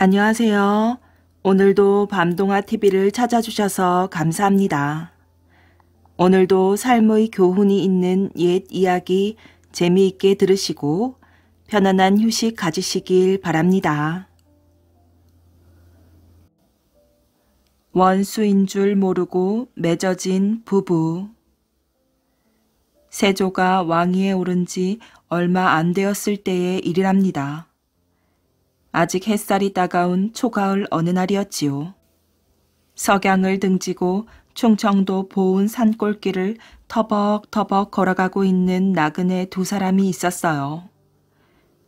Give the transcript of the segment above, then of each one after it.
안녕하세요. 오늘도 밤동아TV를 찾아주셔서 감사합니다. 오늘도 삶의 교훈이 있는 옛 이야기 재미있게 들으시고 편안한 휴식 가지시길 바랍니다. 원수인 줄 모르고 맺어진 부부. 세조가 왕위에 오른 지 얼마 안 되었을 때의 일이랍니다. 아직 햇살이 따가운 초가을 어느 날이었지요. 석양을 등지고 충청도 보은 산골길을 터벅터벅 걸어가고 있는 나그네 두 사람이 있었어요.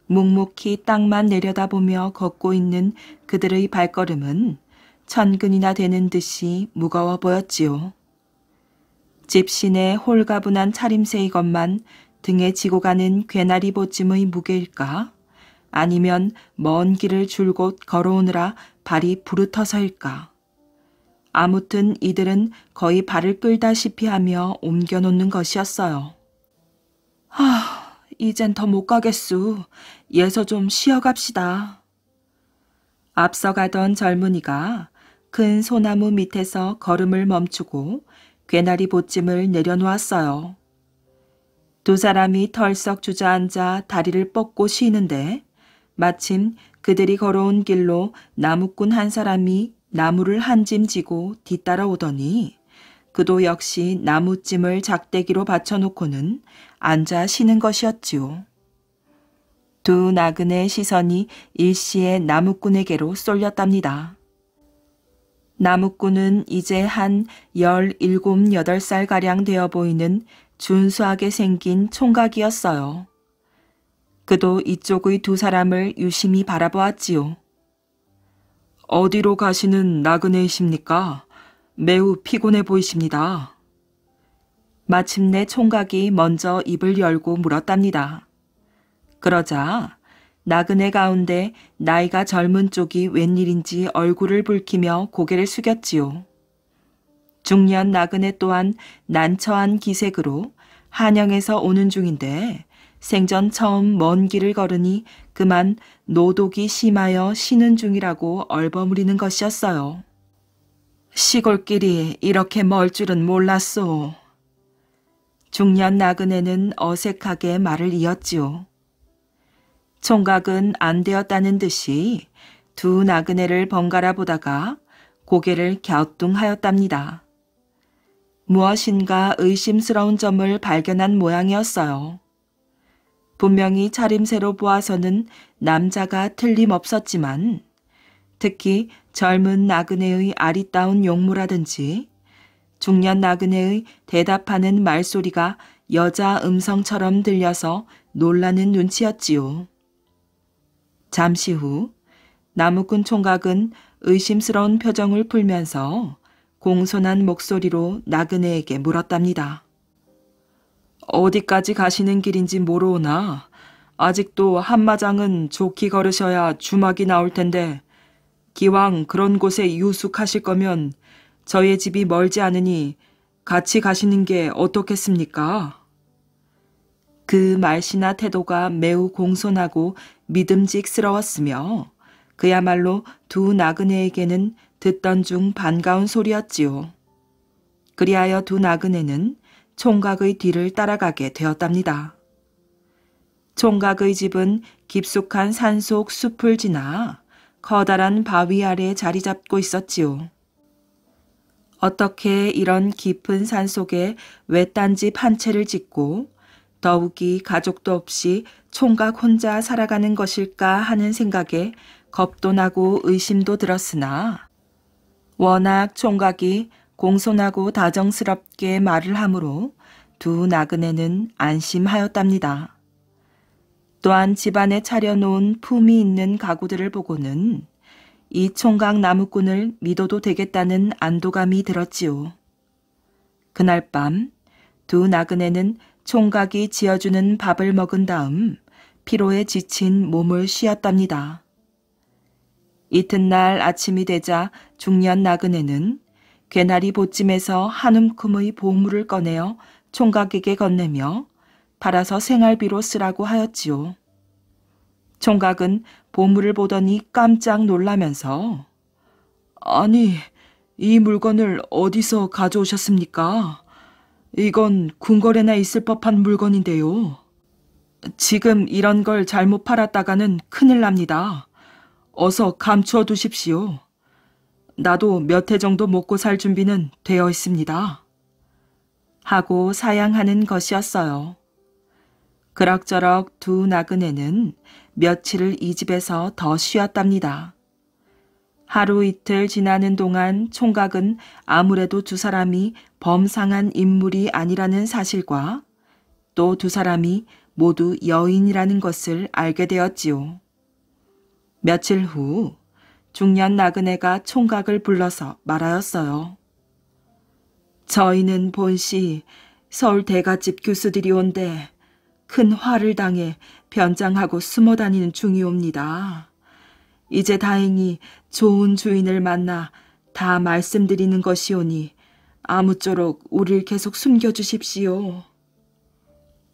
묵묵히 땅만 내려다보며 걷고 있는 그들의 발걸음은 천근이나 되는 듯이 무거워 보였지요. 집신의 홀가분한 차림새이것만 등에 지고 가는 괴나리 보찜의 무게일까? 아니면 먼 길을 줄곧 걸어오느라 발이 부르터서일까? 아무튼 이들은 거의 발을 끌다시피 하며 옮겨놓는 것이었어요. 이젠 더 못 가겠수. 예서 좀 쉬어갑시다. 앞서가던 젊은이가 큰 소나무 밑에서 걸음을 멈추고 괴나리 보찜을 내려놓았어요. 두 사람이 털썩 주저앉아 다리를 뻗고 쉬는데 마침 그들이 걸어온 길로 나무꾼 한 사람이 나무를 한 짐 지고 뒤따라오더니 그도 역시 나무찜을 작대기로 받쳐놓고는 앉아 쉬는 것이었지요. 두 나그네의 시선이 일시에 나무꾼에게로 쏠렸답니다. 나무꾼은 이제 한 17, 8살가량 되어 보이는 준수하게 생긴 총각이었어요. 그도 이쪽의 두 사람을 유심히 바라보았지요. 어디로 가시는 나그네이십니까? 매우 피곤해 보이십니다. 마침내 총각이 먼저 입을 열고 물었답니다. 그러자 나그네 가운데 나이가 젊은 쪽이 웬일인지 얼굴을 붉히며 고개를 숙였지요. 중년 나그네 또한 난처한 기색으로 한양에서 오는 중인데 생전 처음 먼 길을 걸으니 그만 노독이 심하여 쉬는 중이라고 얼버무리는 것이었어요. 시골길이 이렇게 멀 줄은 몰랐소. 중년 나그네는 어색하게 말을 이었지요. 총각은 안 되었다는 듯이 두 나그네를 번갈아 보다가 고개를 갸우뚱하였답니다. 무엇인가 의심스러운 점을 발견한 모양이었어요. 분명히 차림새로 보아서는 남자가 틀림없었지만 특히 젊은 나그네의 아리따운 용모라든지 중년 나그네의 대답하는 말소리가 여자 음성처럼 들려서 놀라는 눈치였지요. 잠시 후 나무꾼 총각은 의심스러운 표정을 풀면서 공손한 목소리로 나그네에게 물었답니다. 어디까지 가시는 길인지 모르오나 아직도 한마장은 좋게 걸으셔야 주막이 나올 텐데 기왕 그런 곳에 유숙하실 거면 저의 집이 멀지 않으니 같이 가시는 게 어떻겠습니까? 그 말씨나 태도가 매우 공손하고 믿음직스러웠으며 그야말로 두 나그네에게는 듣던 중 반가운 소리였지요. 그리하여 두 나그네는 총각의 뒤를 따라가게 되었답니다. 총각의 집은 깊숙한 산속 숲을 지나 커다란 바위 아래 자리 잡고 있었지요. 어떻게 이런 깊은 산속에 외딴 집 한 채를 짓고 더욱이 가족도 없이 총각 혼자 살아가는 것일까 하는 생각에 겁도 나고 의심도 들었으나 워낙 총각이 공손하고 다정스럽게 말을 하므로 두 나그네는 안심하였답니다. 또한 집안에 차려놓은 품이 있는 가구들을 보고는 이 총각 나무꾼을 믿어도 되겠다는 안도감이 들었지요. 그날 밤 두 나그네는 총각이 지어주는 밥을 먹은 다음 피로에 지친 몸을 쉬었답니다. 이튿날 아침이 되자 중년 나그네는 괴나리 보찜에서 한 움큼의 보물을 꺼내어 총각에게 건네며 팔아서 생활비로 쓰라고 하였지요. 총각은 보물을 보더니 깜짝 놀라면서 아니, 이 물건을 어디서 가져오셨습니까? 이건 궁궐에나 있을 법한 물건인데요. 지금 이런 걸 잘못 팔았다가는 큰일 납니다. 어서 감추어 두십시오. 나도 몇 해 정도 먹고 살 준비는 되어 있습니다. 하고 사양하는 것이었어요. 그럭저럭 두 나그네는 며칠을 이 집에서 더 쉬었답니다. 하루 이틀 지나는 동안 총각은 아무래도 두 사람이 범상한 인물이 아니라는 사실과 또 두 사람이 모두 여인이라는 것을 알게 되었지요. 며칠 후 중년 나그네가 총각을 불러서 말하였어요. 저희는 본시 서울 대갓집 교수들이 온데 큰 화를 당해 변장하고 숨어 다니는 중이옵니다. 이제 다행히 좋은 주인을 만나 다 말씀드리는 것이오니 아무쪼록 우릴 계속 숨겨주십시오.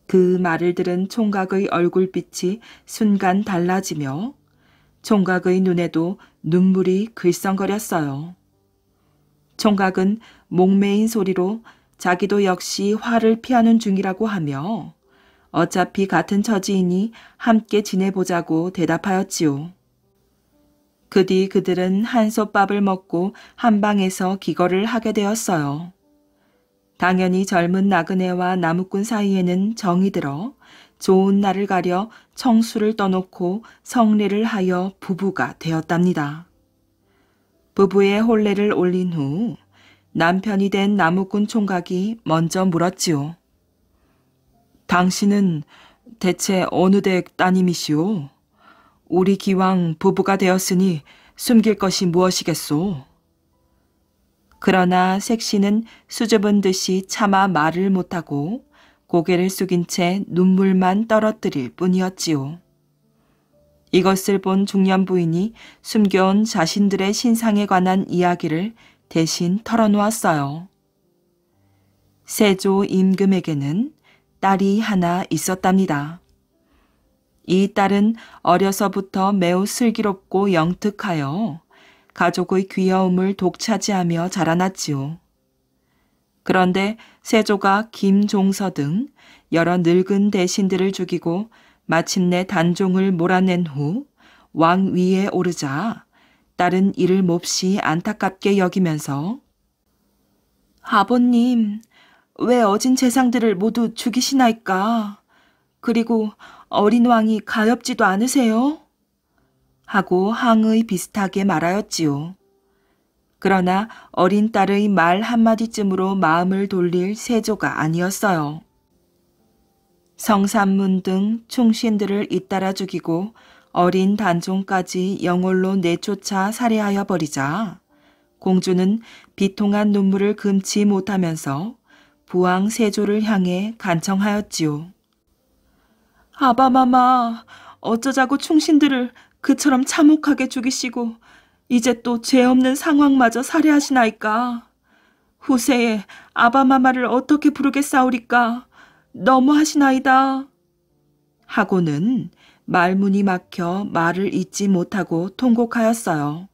그 말을 들은 총각의 얼굴빛이 순간 달라지며 총각의 눈에도 눈물이 글썽거렸어요. 총각은 목매인 소리로 자기도 역시 화를 피하는 중이라고 하며 어차피 같은 처지이니 함께 지내보자고 대답하였지요. 그 뒤 그들은 한솥밥을 먹고 한방에서 기거를 하게 되었어요. 당연히 젊은 나그네와 나무꾼 사이에는 정이 들어 좋은 날을 가려 청수를 떠놓고 성례를 하여 부부가 되었답니다. 부부의 혼례를 올린 후 남편이 된 나무꾼 총각이 먼저 물었지요. 당신은 대체 어느 댁 따님이시오? 우리 기왕 부부가 되었으니 숨길 것이 무엇이겠소? 그러나 색시는 수줍은 듯이 차마 말을 못하고 고개를 숙인 채 눈물만 떨어뜨릴 뿐이었지요. 이것을 본 중년 부인이 숨겨온 자신들의 신상에 관한 이야기를 대신 털어놓았어요. 세조 임금에게는 딸이 하나 있었답니다. 이 딸은 어려서부터 매우 슬기롭고 영특하여 가족의 귀여움을 독차지하며 자라났지요. 그런데 세조가 김종서 등 여러 늙은 대신들을 죽이고 마침내 단종을 몰아낸 후 왕위에 오르자 딸은 이를 몹시 안타깝게 여기면서 아버님, 왜 어진 재상들을 모두 죽이시나이까? 그리고 어린 왕이 가엾지도 않으세요? 하고 항의 비슷하게 말하였지요. 그러나 어린 딸의 말 한마디쯤으로 마음을 돌릴 세조가 아니었어요. 성삼문 등 충신들을 잇따라 죽이고 어린 단종까지 영월로 내쫓아 살해하여 버리자 공주는 비통한 눈물을 금치 못하면서 부왕 세조를 향해 간청하였지요. 아바마마, 어쩌자고 충신들을 그처럼 참혹하게 죽이시고 이제 또 죄 없는 상황마저 살해하시나이까. 후세에 아바마마를 어떻게 부르겠사오리까. 너무하시나이다. 하고는 말문이 막혀 말을 잇지 못하고 통곡하였어요.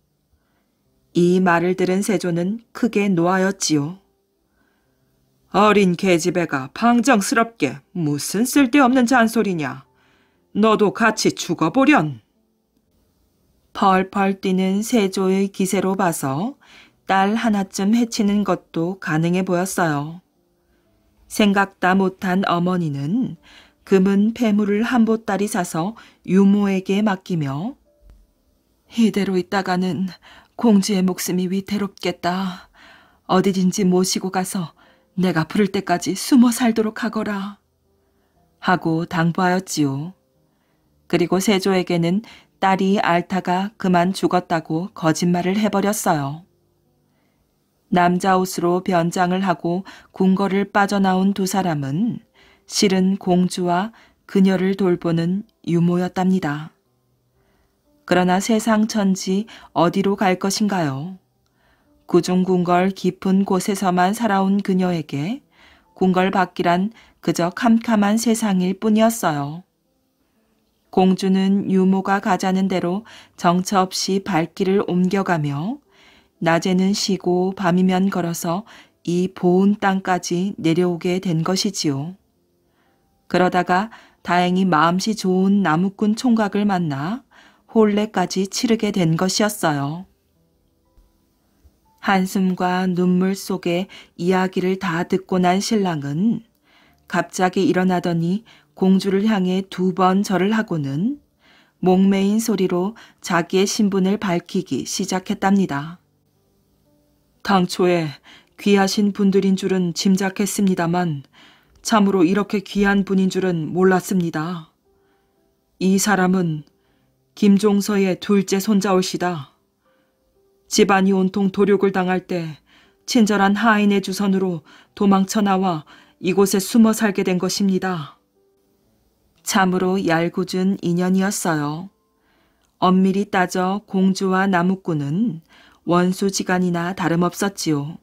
이 말을 들은 세조는 크게 노하였지요. 어린 계집애가 방정스럽게 무슨 쓸데없는 잔소리냐. 너도 같이 죽어보련. 펄펄 뛰는 세조의 기세로 봐서 딸 하나쯤 해치는 것도 가능해 보였어요. 생각다 못한 어머니는 금은 폐물을 한 보따리 사서 유모에게 맡기며 이대로 있다가는 공주의 목숨이 위태롭겠다. 어디든지 모시고 가서 내가 부를 때까지 숨어 살도록 하거라. 하고 당부하였지요. 그리고 세조에게는 딸이 앓다가 그만 죽었다고 거짓말을 해버렸어요. 남자 옷으로 변장을 하고 궁궐을 빠져나온 두 사람은 실은 공주와 그녀를 돌보는 유모였답니다. 그러나 세상 천지 어디로 갈 것인가요? 구중궁궐 깊은 곳에서만 살아온 그녀에게 궁궐 밖이란 그저 캄캄한 세상일 뿐이었어요. 공주는 유모가 가자는 대로 정처 없이 발길을 옮겨가며 낮에는 쉬고 밤이면 걸어서 이 보은 땅까지 내려오게 된 것이지요. 그러다가 다행히 마음씨 좋은 나무꾼 총각을 만나 혼례까지 치르게 된 것이었어요. 한숨과 눈물 속에 이야기를 다 듣고 난 신랑은 갑자기 일어나더니 공주를 향해 2번 절을 하고는 목매인 소리로 자기의 신분을 밝히기 시작했답니다. 당초에 귀하신 분들인 줄은 짐작했습니다만 참으로 이렇게 귀한 분인 줄은 몰랐습니다. 이 사람은 김종서의 둘째 손자올시다. 집안이 온통 도륙을 당할 때 친절한 하인의 주선으로 도망쳐 나와 이곳에 숨어 살게 된 것입니다. 참으로 얄궂은 인연이었어요. 엄밀히 따져 공주와 나무꾼은 원수지간이나 다름없었지요.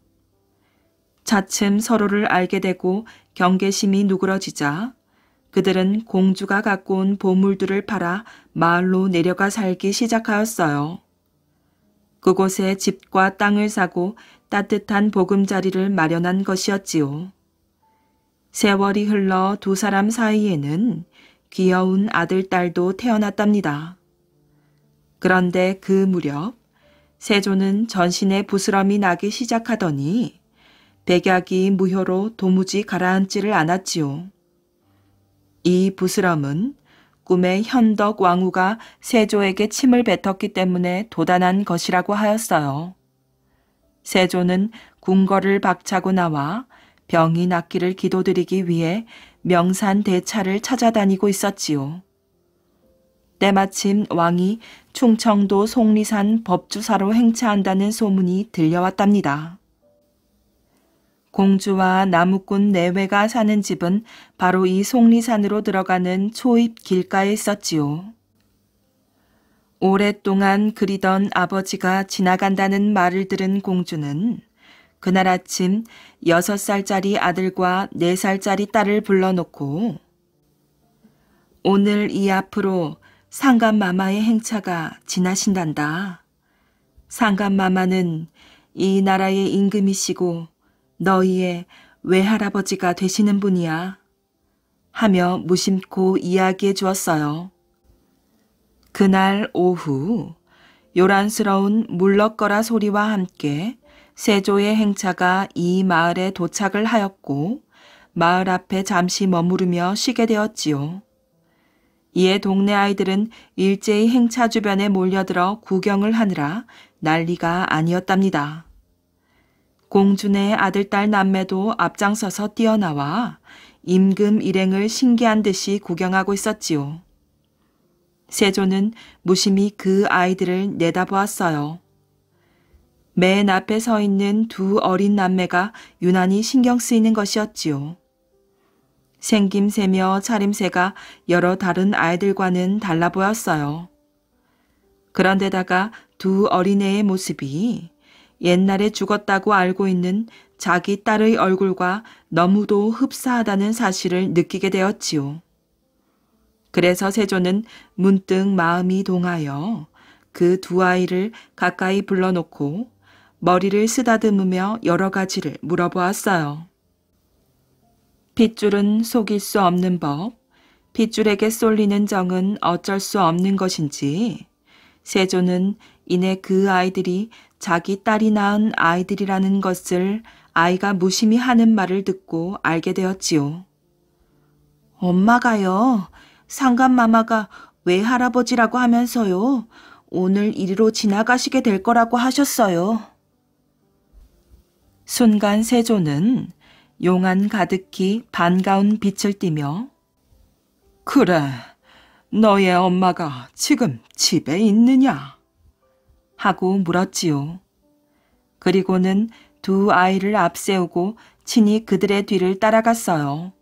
차츰 서로를 알게 되고 경계심이 누그러지자 그들은 공주가 갖고 온 보물들을 팔아 마을로 내려가 살기 시작하였어요. 그곳에 집과 땅을 사고 따뜻한 보금자리를 마련한 것이었지요. 세월이 흘러 2 사람 사이에는 귀여운 아들, 딸도 태어났답니다. 그런데 그 무렵 세조는 전신에 부스럼이 나기 시작하더니 백약이 무효로 도무지 가라앉지를 않았지요. 이 부스럼은 꿈에 현덕 왕후가 세조에게 침을 뱉었기 때문에 도단한 것이라고 하였어요. 세조는 궁궐을 박차고 나와 병이 낫기를 기도드리기 위해 명산대차를 찾아다니고 있었지요. 때마침 왕이 충청도 속리산 법주사로 행차한다는 소문이 들려왔답니다. 공주와 나무꾼 내외가 사는 집은 바로 이 속리산으로 들어가는 초입 길가에 있었지요. 오랫동안 그리던 아버지가 지나간다는 말을 들은 공주는 그날 아침 6살짜리 아들과 4살짜리 딸을 불러놓고 오늘 이 앞으로 상감마마의 행차가 지나신단다. 상감마마는 이 나라의 임금이시고 너희의 외할아버지가 되시는 분이야. 하며 무심코 이야기해 주었어요. 그날 오후 요란스러운 물럭거라 소리와 함께 세조의 행차가 이 마을에 도착을 하였고 마을 앞에 잠시 머무르며 쉬게 되었지요. 이에 동네 아이들은 일제히 행차 주변에 몰려들어 구경을 하느라 난리가 아니었답니다. 공주네 아들, 딸, 남매도 앞장서서 뛰어나와 임금 일행을 신기한 듯이 구경하고 있었지요. 세조는 무심히 그 아이들을 내다보았어요. 맨 앞에 서 있는 2 어린 남매가 유난히 신경 쓰이는 것이었지요. 생김새며 차림새가 여러 다른 아이들과는 달라 보였어요. 그런데다가 2 어린애의 모습이 옛날에 죽었다고 알고 있는 자기 딸의 얼굴과 너무도 흡사하다는 사실을 느끼게 되었지요. 그래서 세조는 문득 마음이 동하여 그 2 아이를 가까이 불러놓고 머리를 쓰다듬으며 여러 가지를 물어보았어요. 핏줄은 속일 수 없는 법, 핏줄에게 쏠리는 정은 어쩔 수 없는 것인지 세조는 이내 그 아이들이 자기 딸이 낳은 아이들이라는 것을 아이가 무심히 하는 말을 듣고 알게 되었지요. 엄마가요, 상감마마가 외할아버지라고 하면서요, 오늘 이리로 지나가시게 될 거라고 하셨어요. 순간 세조는 용안 가득히 반가운 빛을 띠며 그래, 너의 엄마가 지금 집에 있느냐? 하고 물었지요. 그리고는 2 아이를 앞세우고 친히 그들의 뒤를 따라갔어요.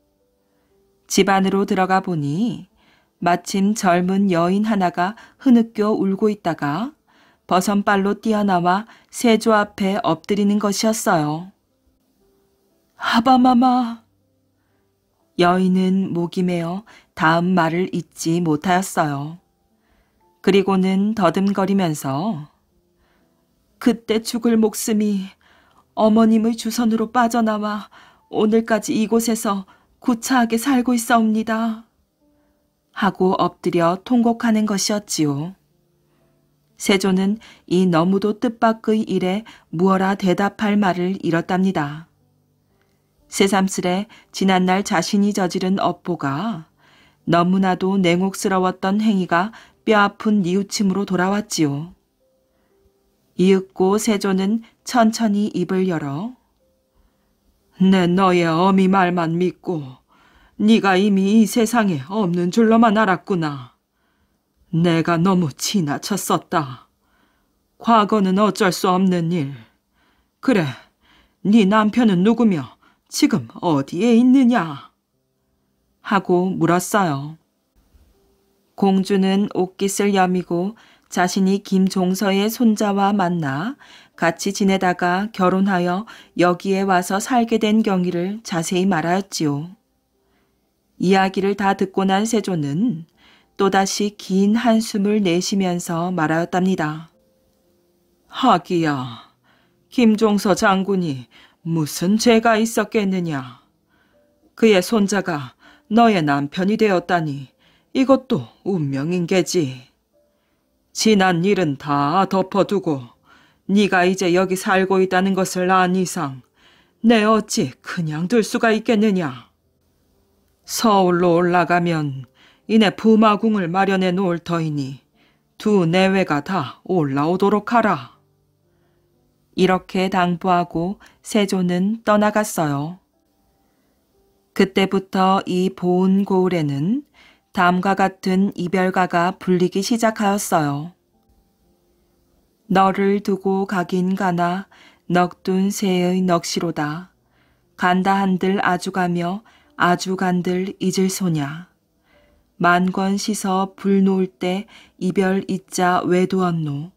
집 안으로 들어가 보니 마침 젊은 여인 하나가 흐느껴 울고 있다가 버선발로 뛰어나와 세조 앞에 엎드리는 것이었어요. 하바마마. 여인은 목이 메어 다음 말을 잊지 못하였어요. 그리고는 더듬거리면서 그때 죽을 목숨이 어머님의 주선으로 빠져나와 오늘까지 이곳에서 구차하게 살고 있사옵니다. 하고 엎드려 통곡하는 것이었지요. 세조는 이 너무도 뜻밖의 일에 무어라 대답할 말을 잃었답니다. 새삼스레 지난날 자신이 저지른 업보가 너무나도 냉혹스러웠던 행위가 뼈아픈 뉘우침으로 돌아왔지요. 이윽고 세조는 천천히 입을 열어 내 너의 어미 말만 믿고 네가 이미 이 세상에 없는 줄로만 알았구나. 내가 너무 지나쳤었다. 과거는 어쩔 수 없는 일. 그래, 네 남편은 누구며 지금 어디에 있느냐? 하고 물었어요. 공주는 옷깃을 여미고 자신이 김종서의 손자와 만나 같이 지내다가 결혼하여 여기에 와서 살게 된 경위를 자세히 말하였지요. 이야기를 다 듣고 난 세조는 또다시 긴 한숨을 내쉬면서 말하였답니다. 하기야, 김종서 장군이 무슨 죄가 있었겠느냐. 그의 손자가 너의 남편이 되었다니 이것도 운명인 게지. 지난 일은 다 덮어두고 네가 이제 여기 살고 있다는 것을 안 이상 내 어찌 그냥 둘 수가 있겠느냐. 서울로 올라가면 이내 부마궁을 마련해 놓을 터이니 두 내외가 다 올라오도록 하라. 이렇게 당부하고 세조는 떠나갔어요. 그때부터 이 보은 고을에는 다음과 같은 이별가가 불리기 시작하였어요. 너를 두고 가긴 가나 넋둔 새의 넋이로다. 간다 한들 아주 가며 아주 간들 잊을 소냐. 만권 씻어 불 놓을 때 이별 잊자 왜 두었노.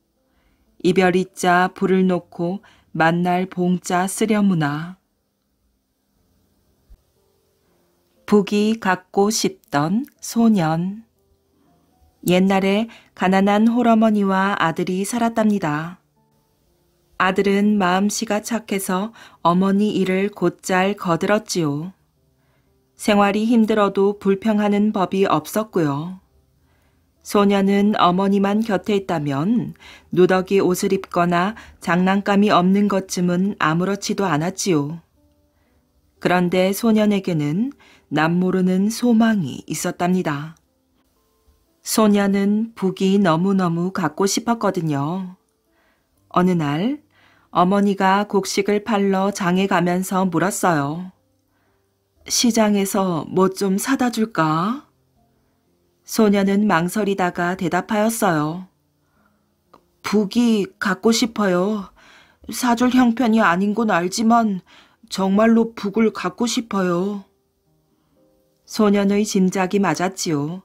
이별 잊자 불을 놓고 만날 봉자 쓰려무나. 북이 갖고 싶던 소년. 옛날에 가난한 홀어머니와 아들이 살았답니다. 아들은 마음씨가 착해서 어머니 일을 곧잘 거들었지요. 생활이 힘들어도 불평하는 법이 없었고요. 소녀는 어머니만 곁에 있다면 누더기 옷을 입거나 장난감이 없는 것쯤은 아무렇지도 않았지요. 그런데 소년에게는 남모르는 소망이 있었답니다. 소녀는 북이 너무너무 갖고 싶었거든요. 어느 날 어머니가 곡식을 팔러 장에 가면서 물었어요. 시장에서 뭐 좀 사다 줄까? 소녀는 망설이다가 대답하였어요. 북이 갖고 싶어요. 사줄 형편이 아닌 건 알지만 정말로 북을 갖고 싶어요. 소년의 짐작이 맞았지요.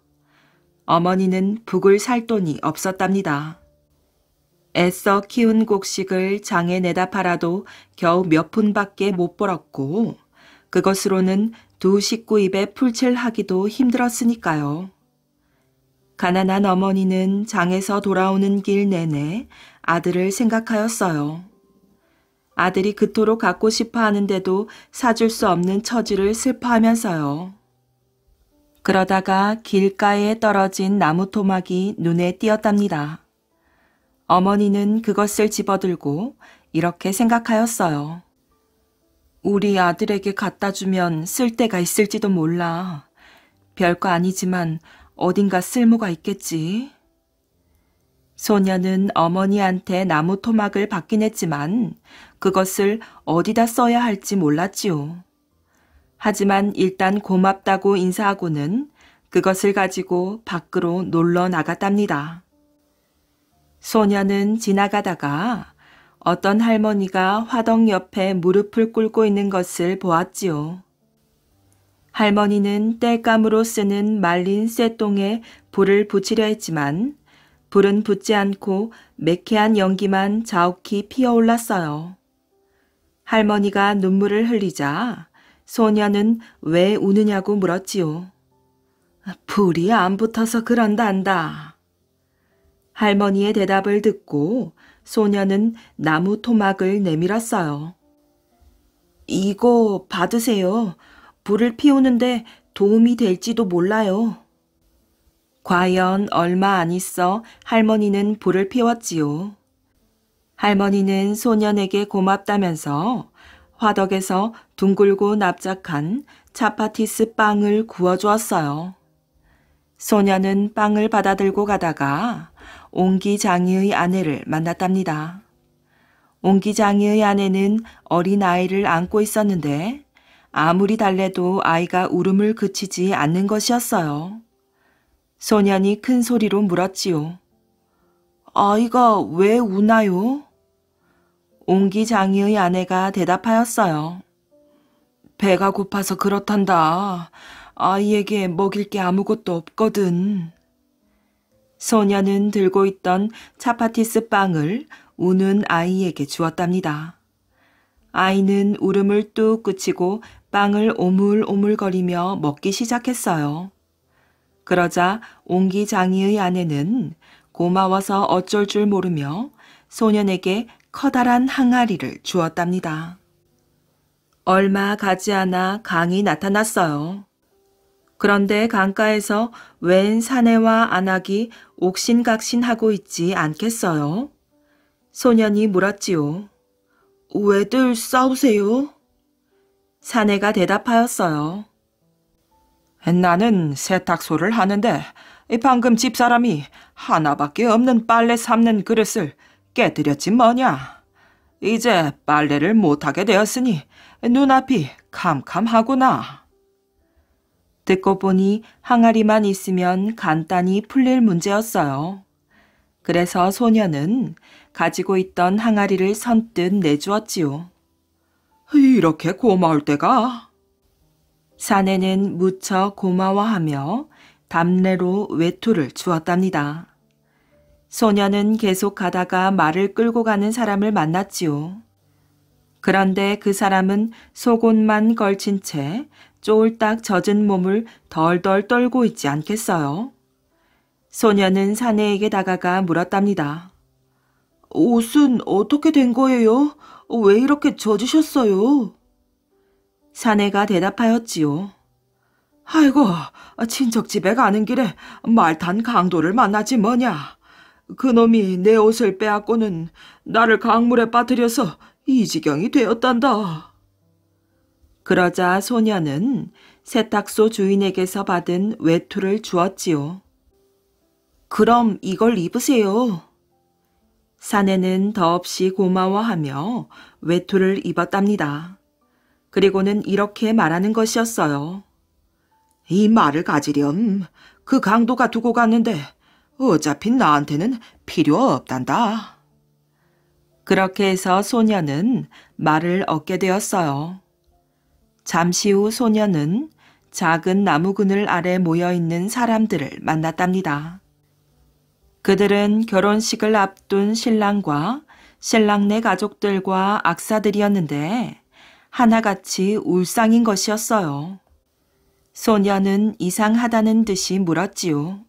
어머니는 북을 살 돈이 없었답니다. 애써 키운 곡식을 장에 내다 팔아도 겨우 몇 푼밖에 못 벌었고 그것으로는 두 식구 입에 풀칠하기도 힘들었으니까요. 가난한 어머니는 장에서 돌아오는 길 내내 아들을 생각하였어요. 아들이 그토록 갖고 싶어 하는데도 사줄 수 없는 처지를 슬퍼하면서요. 그러다가 길가에 떨어진 나무 토막이 눈에 띄었답니다. 어머니는 그것을 집어들고 이렇게 생각하였어요. 우리 아들에게 갖다 주면 쓸데가 있을지도 몰라. 별거 아니지만 어딘가 쓸모가 있겠지. 소녀는 어머니한테 나무 토막을 받긴 했지만 그것을 어디다 써야 할지 몰랐지요. 하지만 일단 고맙다고 인사하고는 그것을 가지고 밖으로 놀러 나갔답니다. 소녀는 지나가다가 어떤 할머니가 화덕 옆에 무릎을 꿇고 있는 것을 보았지요. 할머니는 땔감으로 쓰는 말린 쇠똥에 불을 붙이려 했지만 불은 붙지 않고 매캐한 연기만 자욱히 피어올랐어요. 할머니가 눈물을 흘리자 소녀는 왜 우느냐고 물었지요. 불이 안 붙어서 그런단다. 할머니의 대답을 듣고 소녀는 나무 토막을 내밀었어요. 이거 받으세요. 불을 피우는데 도움이 될지도 몰라요. 과연 얼마 안 있어 할머니는 불을 피웠지요. 할머니는 소년에게 고맙다면서 화덕에서 둥글고 납작한 차파티스 빵을 구워주었어요. 소년은 빵을 받아들고 가다가 옹기장이의 아내를 만났답니다. 옹기장이의 아내는 어린 아이를 안고 있었는데 아무리 달래도 아이가 울음을 그치지 않는 것이었어요. 소년이 큰 소리로 물었지요. 아이가 왜 우나요? 옹기장이의 아내가 대답하였어요. 배가 고파서 그렇단다. 아이에게 먹일 게 아무것도 없거든. 소녀는 들고 있던 차파티스 빵을 우는 아이에게 주었답니다. 아이는 울음을 뚝 그치고 빵을 오물오물거리며 먹기 시작했어요. 그러자 옹기장이의 아내는 고마워서 어쩔 줄 모르며 소년에게 커다란 항아리를 주었답니다. 얼마 가지 않아 강이 나타났어요. 그런데 강가에서 웬 사내와 안악이 옥신각신하고 있지 않겠어요? 소년이 물었지요. 왜들 싸우세요? 사내가 대답하였어요. 나는 세탁소를 하는데 방금 집사람이 하나밖에 없는 빨래 삶는 그릇을 깨뜨렸지 뭐냐. 이제 빨래를 못하게 되었으니 눈앞이 캄캄하구나. 듣고 보니 항아리만 있으면 간단히 풀릴 문제였어요. 그래서 소녀는 가지고 있던 항아리를 선뜻 내주었지요. 이렇게 고마울 때가? 사내는 무척 고마워하며 담례로 외투를 주었답니다. 소녀는 계속 가다가 말을 끌고 가는 사람을 만났지요. 그런데 그 사람은 속옷만 걸친 채 쫄딱 젖은 몸을 덜덜 떨고 있지 않겠어요? 소녀는 사내에게 다가가 물었답니다. 옷은 어떻게 된 거예요? 왜 이렇게 젖으셨어요? 사내가 대답하였지요. 아이고, 친척 집에 가는 길에 말 탄 강도를 만나지 뭐냐. 그놈이 내 옷을 빼앗고는 나를 강물에 빠뜨려서 이 지경이 되었단다. 그러자 소녀는 세탁소 주인에게서 받은 외투를 주었지요. 그럼 이걸 입으세요. 사내는 더없이 고마워하며 외투를 입었답니다. 그리고는 이렇게 말하는 것이었어요. 이 말을 가지렴. 그 강도가 두고 갔는데 어차피 나한테는 필요 없단다. 그렇게 해서 소녀는 말을 얻게 되었어요. 잠시 후 소녀는 작은 나무 그늘 아래 모여있는 사람들을 만났답니다. 그들은 결혼식을 앞둔 신랑과 신랑네 가족들과 악사들이었는데 하나같이 울상인 것이었어요. 소녀는 이상하다는 듯이 물었지요.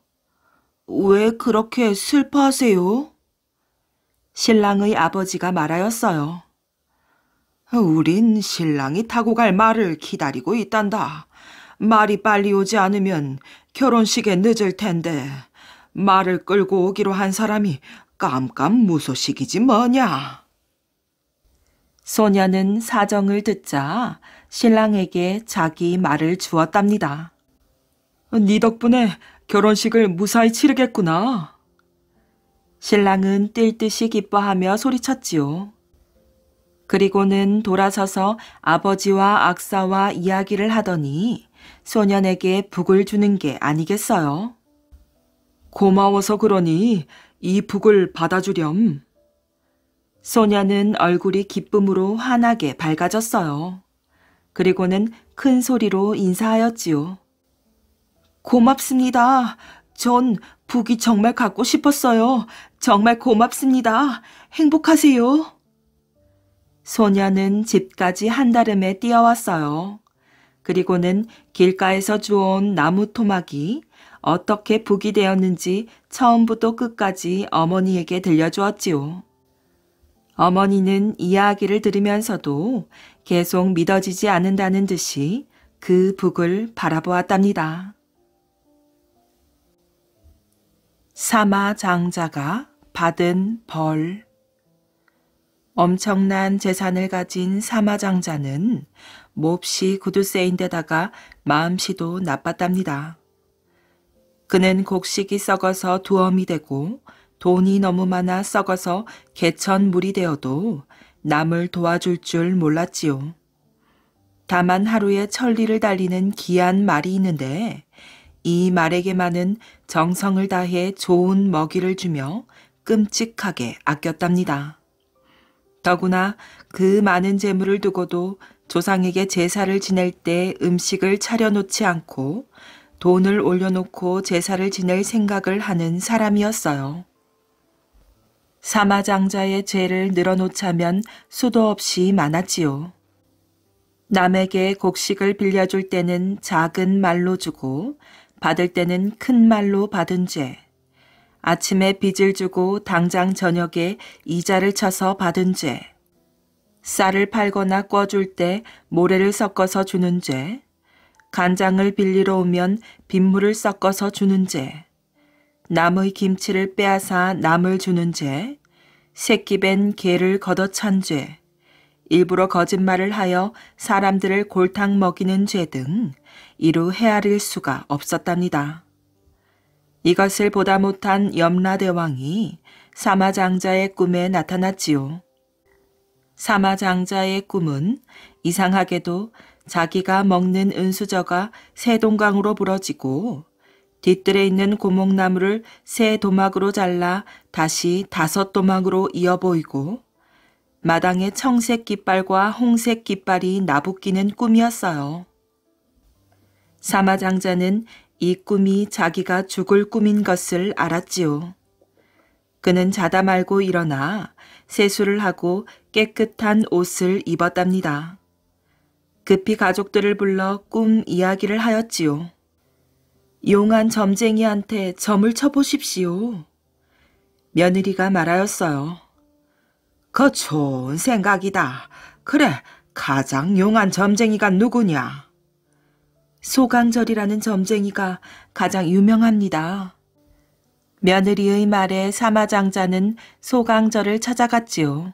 왜 그렇게 슬퍼하세요? 신랑의 아버지가 말하였어요. 우린 신랑이 타고 갈 말을 기다리고 있단다. 말이 빨리 오지 않으면 결혼식에 늦을 텐데 말을 끌고 오기로 한 사람이 깜깜무소식이지 뭐냐. 소녀는 사정을 듣자 신랑에게 자기 말을 주었답니다. 네 덕분에 결혼식을 무사히 치르겠구나. 신랑은 뛸 듯이 기뻐하며 소리쳤지요. 그리고는 돌아서서 아버지와 악사와 이야기를 하더니 소년에게 북을 주는 게 아니겠어요? 고마워서 그러니 이 북을 받아주렴. 소년은 얼굴이 기쁨으로 환하게 밝아졌어요. 그리고는 큰 소리로 인사하였지요. 고맙습니다. 전 북이 정말 갖고 싶었어요. 정말 고맙습니다. 행복하세요. 소녀는 집까지 한달음에 뛰어왔어요. 그리고는 길가에서 주워온 나무 토막이 어떻게 북이 되었는지 처음부터 끝까지 어머니에게 들려주었지요. 어머니는 이야기를 들으면서도 계속 믿어지지 않는다는 듯이 그 북을 바라보았답니다. 사마장자가 받은 벌. 엄청난 재산을 가진 사마장자는 몹시 구두쇠인데다가 마음씨도 나빴답니다. 그는 곡식이 썩어서 두엄이 되고 돈이 너무 많아 썩어서 개천물이 되어도 남을 도와줄 줄 몰랐지요. 다만 하루에 천리를 달리는 귀한 말이 있는데 이 말에게만은 정성을 다해 좋은 먹이를 주며 끔찍하게 아꼈답니다. 더구나 그 많은 재물을 두고도 조상에게 제사를 지낼 때 음식을 차려놓지 않고 돈을 올려놓고 제사를 지낼 생각을 하는 사람이었어요. 사마장자의 죄를 늘어놓자면 수도 없이 많았지요. 남에게 곡식을 빌려줄 때는 작은 말로 주고 받을 때는 큰 말로 받은 죄, 아침에 빚을 주고 당장 저녁에 이자를 쳐서 받은 죄, 쌀을 팔거나 꿔줄 때 모래를 섞어서 주는 죄, 간장을 빌리러 오면 빗물을 섞어서 주는 죄, 남의 김치를 빼앗아 남을 주는 죄, 새끼 벤 개를 걷어찬 죄, 일부러 거짓말을 하여 사람들을 골탕 먹이는 죄 등 이루 헤아릴 수가 없었답니다. 이것을 보다 못한 염라대왕이 사마장자의 꿈에 나타났지요. 사마장자의 꿈은 이상하게도 자기가 먹는 은수저가 새 동강으로 부러지고 뒤뜰에 있는 고목나무를 새 도막으로 잘라 다시 5 도막으로 이어 보이고 마당에 청색 깃발과 홍색 깃발이 나부끼는 꿈이었어요. 사마장자는 이 꿈이 자기가 죽을 꿈인 것을 알았지요. 그는 자다 말고 일어나 세수를 하고 깨끗한 옷을 입었답니다. 급히 가족들을 불러 꿈 이야기를 하였지요. 용한 점쟁이한테 점을 쳐보십시오. 며느리가 말하였어요. 그 좋은 생각이다. 그래, 가장 용한 점쟁이가 누구냐? 소강절이라는 점쟁이가 가장 유명합니다. 며느리의 말에 사마장자는 소강절을 찾아갔지요.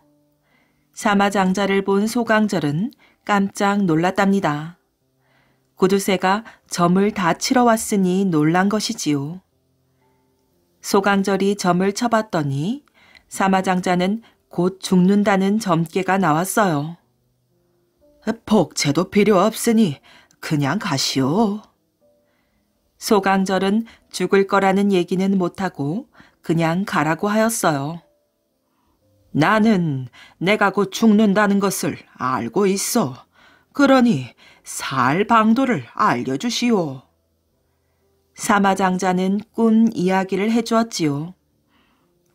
사마장자를 본 소강절은 깜짝 놀랐답니다. 구두쇠가 점을 다 치러 왔으니 놀란 것이지요. 소강절이 점을 쳐봤더니 사마장자는 곧 죽는다는 점괘가 나왔어요. 복채도 필요 없으니 그냥 가시오. 소강절은 죽을 거라는 얘기는 못하고 그냥 가라고 하였어요. 나는 내가 곧 죽는다는 것을 알고 있어. 그러니 살 방도를 알려주시오. 사마장자는 꿈 이야기를 해주었지요.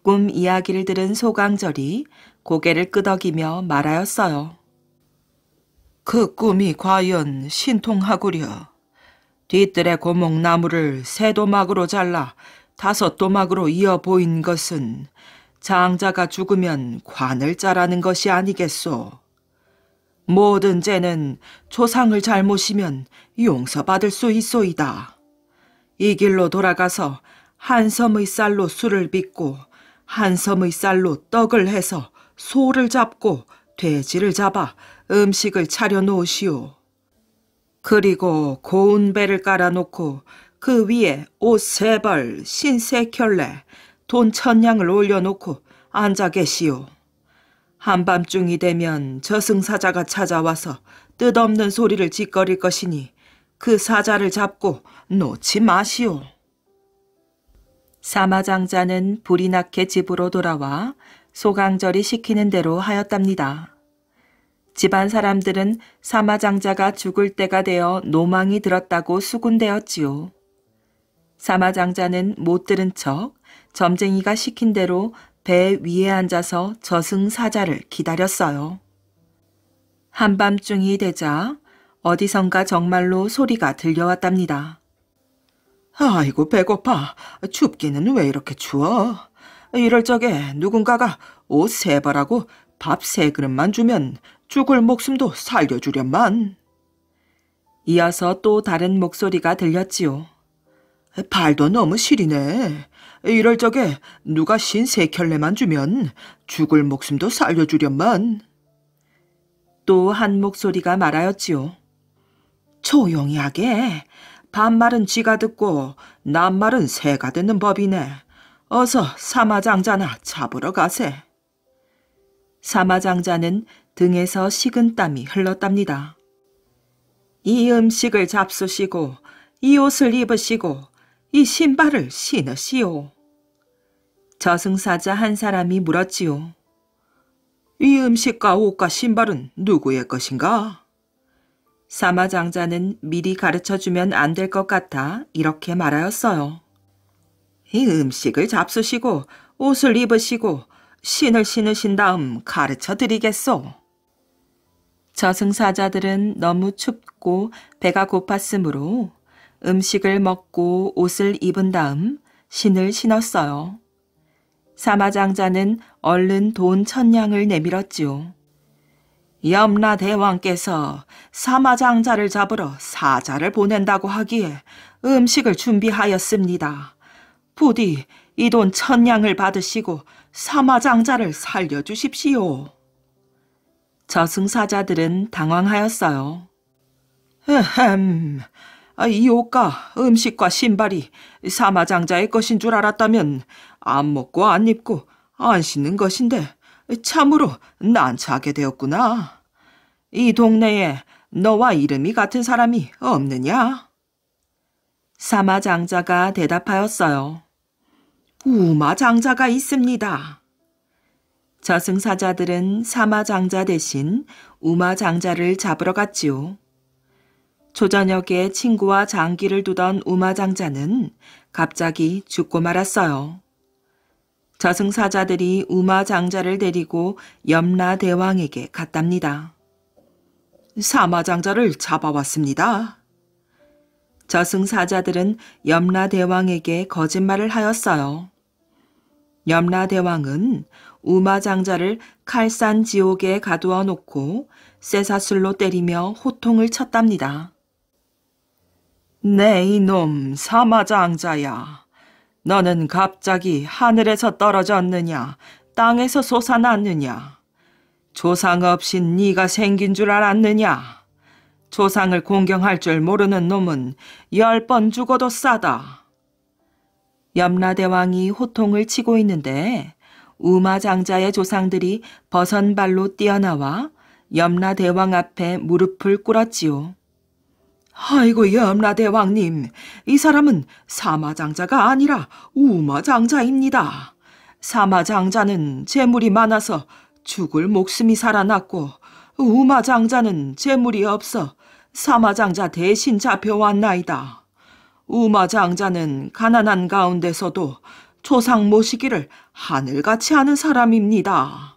꿈 이야기를 들은 소강절이 고개를 끄덕이며 말하였어요. 그 꿈이 과연 신통하구려. 뒤뜰에 고목나무를 새 도막으로 잘라 5 도막으로 이어 보인 것은 장자가 죽으면 관을 짜라는 것이 아니겠소. 모든 죄는 조상을 잘못이면 용서받을 수 있소이다. 이 길로 돌아가서 한 섬의 쌀로 술을 빚고 한 섬의 쌀로 떡을 해서 소를 잡고 돼지를 잡아 음식을 차려 놓으시오. 그리고 고운 배를 깔아놓고 그 위에 옷 3벌, 신 3켤레, 돈 1000냥을 올려놓고 앉아 계시오. 한밤중이 되면 저승사자가 찾아와서 뜻없는 소리를 짓거릴 것이니 그 사자를 잡고 놓지 마시오. 사마장자는 불이 나게 집으로 돌아와 소강절이 시키는 대로 하였답니다. 집안 사람들은 사마장자가 죽을 때가 되어 노망이 들었다고 수군대었지요. 사마장자는 못 들은 척 점쟁이가 시킨 대로 배 위에 앉아서 저승사자를 기다렸어요. 한밤중이 되자 어디선가 정말로 소리가 들려왔답니다. 아이고 배고파. 춥기는 왜 이렇게 추워? 이럴 적에 누군가가 옷 3벌하고 밥 3그릇만 주면 죽을 목숨도 살려주련만. 이어서 또 다른 목소리가 들렸지요. 발도 너무 시리네. 이럴 적에 누가 신 3켤레만 주면 죽을 목숨도 살려주련만. 또 한 목소리가 말하였지요. 조용히 하게. 반말은 쥐가 듣고 낱말은 새가 듣는 법이네. 어서 사마장자나 잡으러 가세. 사마장자는 등에서 식은땀이 흘렀답니다. 이 음식을 잡수시고 이 옷을 입으시고 이 신발을 신으시오. 저승사자 한 사람이 물었지요. 이 음식과 옷과 신발은 누구의 것인가? 사마장자는 미리 가르쳐주면 안 될 것 같아 이렇게 말하였어요. 이 음식을 잡수시고 옷을 입으시고 신을 신으신 다음 가르쳐 드리겠소. 저승사자들은 너무 춥고 배가 고팠으므로 음식을 먹고 옷을 입은 다음 신을 신었어요. 사마장자는 얼른 돈 1000냥을 내밀었지요. 염라대왕께서 사마장자를 잡으러 사자를 보낸다고 하기에 음식을 준비하였습니다. 부디 이 돈 1000냥을 받으시고 사마장자를 살려주십시오. 저승사자들은 당황하였어요. 이 옷과 음식과 신발이 사마장자의 것인 줄 알았다면 안 먹고 안 입고 안 신는 것인데 참으로 난처하게 되었구나. 이 동네에 너와 이름이 같은 사람이 없느냐? 사마장자가 대답하였어요. 우마장자가 있습니다. 저승사자들은 사마장자 대신 우마장자를 잡으러 갔지요. 초저녁에 친구와 장기를 두던 우마장자는 갑자기 죽고 말았어요. 저승사자들이 우마장자를 데리고 염라대왕에게 갔답니다. 사마장자를 잡아왔습니다. 저승사자들은 염라대왕에게 거짓말을 하였어요. 염라대왕은 우마장자를 칼산 지옥에 가두어 놓고 쇠사슬로 때리며 호통을 쳤답니다. 네 이놈 사마장자야. 너는 갑자기 하늘에서 떨어졌느냐 땅에서 솟아났느냐. 조상 없이 네가 생긴 줄 알았느냐. 조상을 공경할 줄 모르는 놈은 10번 죽어도 싸다. 염라대왕이 호통을 치고 있는데 우마장자의 조상들이 버선발로 뛰어나와 염라대왕 앞에 무릎을 꿇었지요. 아이고 염라대왕님, 이 사람은 사마장자가 아니라 우마장자입니다. 사마장자는 재물이 많아서 죽을 목숨이 살아났고 우마장자는 재물이 없어 사마장자 대신 잡혀왔나이다. 우마장자는 가난한 가운데서도 조상 모시기를 하늘같이 하는 사람입니다.